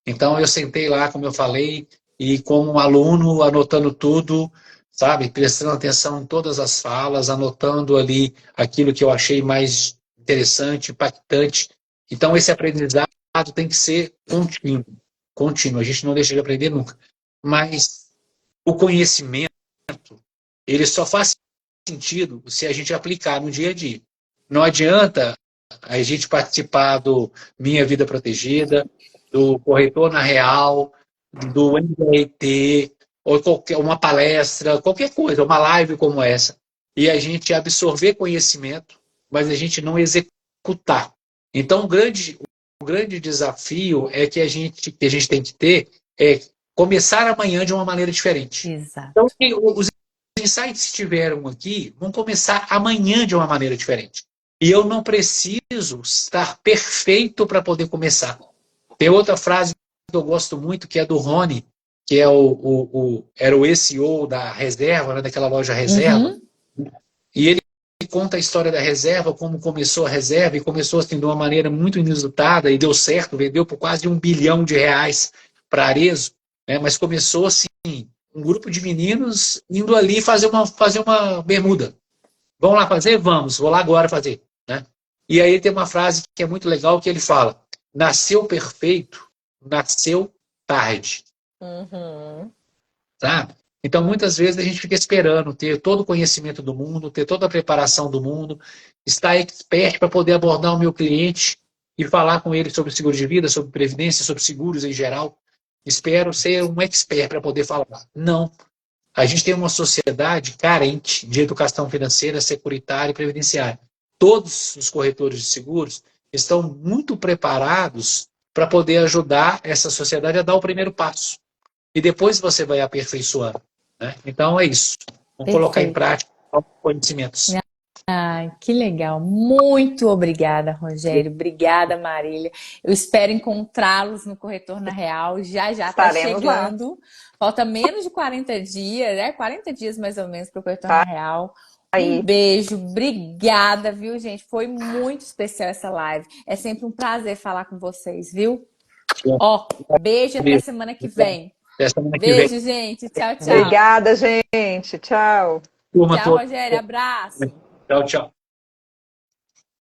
Então eu sentei lá, como eu falei, e como um aluno, anotando tudo, sabe, prestando atenção em todas as falas, anotando ali aquilo que eu achei mais interessante, impactante. Então esse aprendizado tem que ser contínuo. A gente não deixa de aprender nunca. Mas o conhecimento, ele só faz sentido se a gente aplicar no dia a dia. Não adianta a gente participar do Minha Vida Protegida, do Corretor na Real, do MDRT, ou qualquer, uma palestra, qualquer coisa, uma live como essa, e a gente absorver conhecimento, mas a gente não executar. Então, o grande desafio é que a gente tem que ter é começar amanhã de uma maneira diferente. Exato. Então, os insights que tiveram aqui vão começar amanhã de uma maneira diferente. E eu não preciso estar perfeito para poder começar. Tem outra frase que eu gosto muito, que é do Rony, que é era o CEO da Reserva, né, daquela loja Reserva. E ele conta a história da Reserva, como começou a Reserva, e começou assim, de uma maneira muito inusitada, e deu certo, vendeu por quase R$1 bilhão para Arezzo, né, mas começou assim, um grupo de meninos indo ali fazer uma bermuda. Vamos lá fazer? Vamos, vou lá agora fazer. Né? E aí tem uma frase que é muito legal, que ele fala: nasceu perfeito, nasceu tarde. Sabe? Então, muitas vezes a gente fica esperando ter todo o conhecimento do mundo, ter toda a preparação do mundo, estar expert para poder abordar o meu cliente e falar com ele sobre seguro de vida, sobre previdência, sobre seguros em geral. Espero ser um expert para poder falar. Não. A gente tem uma sociedade carente de educação financeira, securitária e previdenciária. Todos os corretores de seguros estão muito preparados para poder ajudar essa sociedade a dar o primeiro passo. E depois você vai aperfeiçoando. Né? Então é isso. Vamos colocar em prática os conhecimentos. Que legal. Muito obrigada, Rogério. Obrigada, Marília. Eu espero encontrá-los no Corretor na Real. Já está chegando. Lá. Falta menos de 40 dias, né? 40 dias mais ou menos para o Corretor na Real. Um beijo, obrigada, viu, gente? Foi muito especial essa live. É sempre um prazer falar com vocês, viu? Beijo até semana que vem. Beijo, gente. Tchau, tchau. Obrigada, gente. Tchau. Tchau, Rogério. Abraço. Tchau, tchau.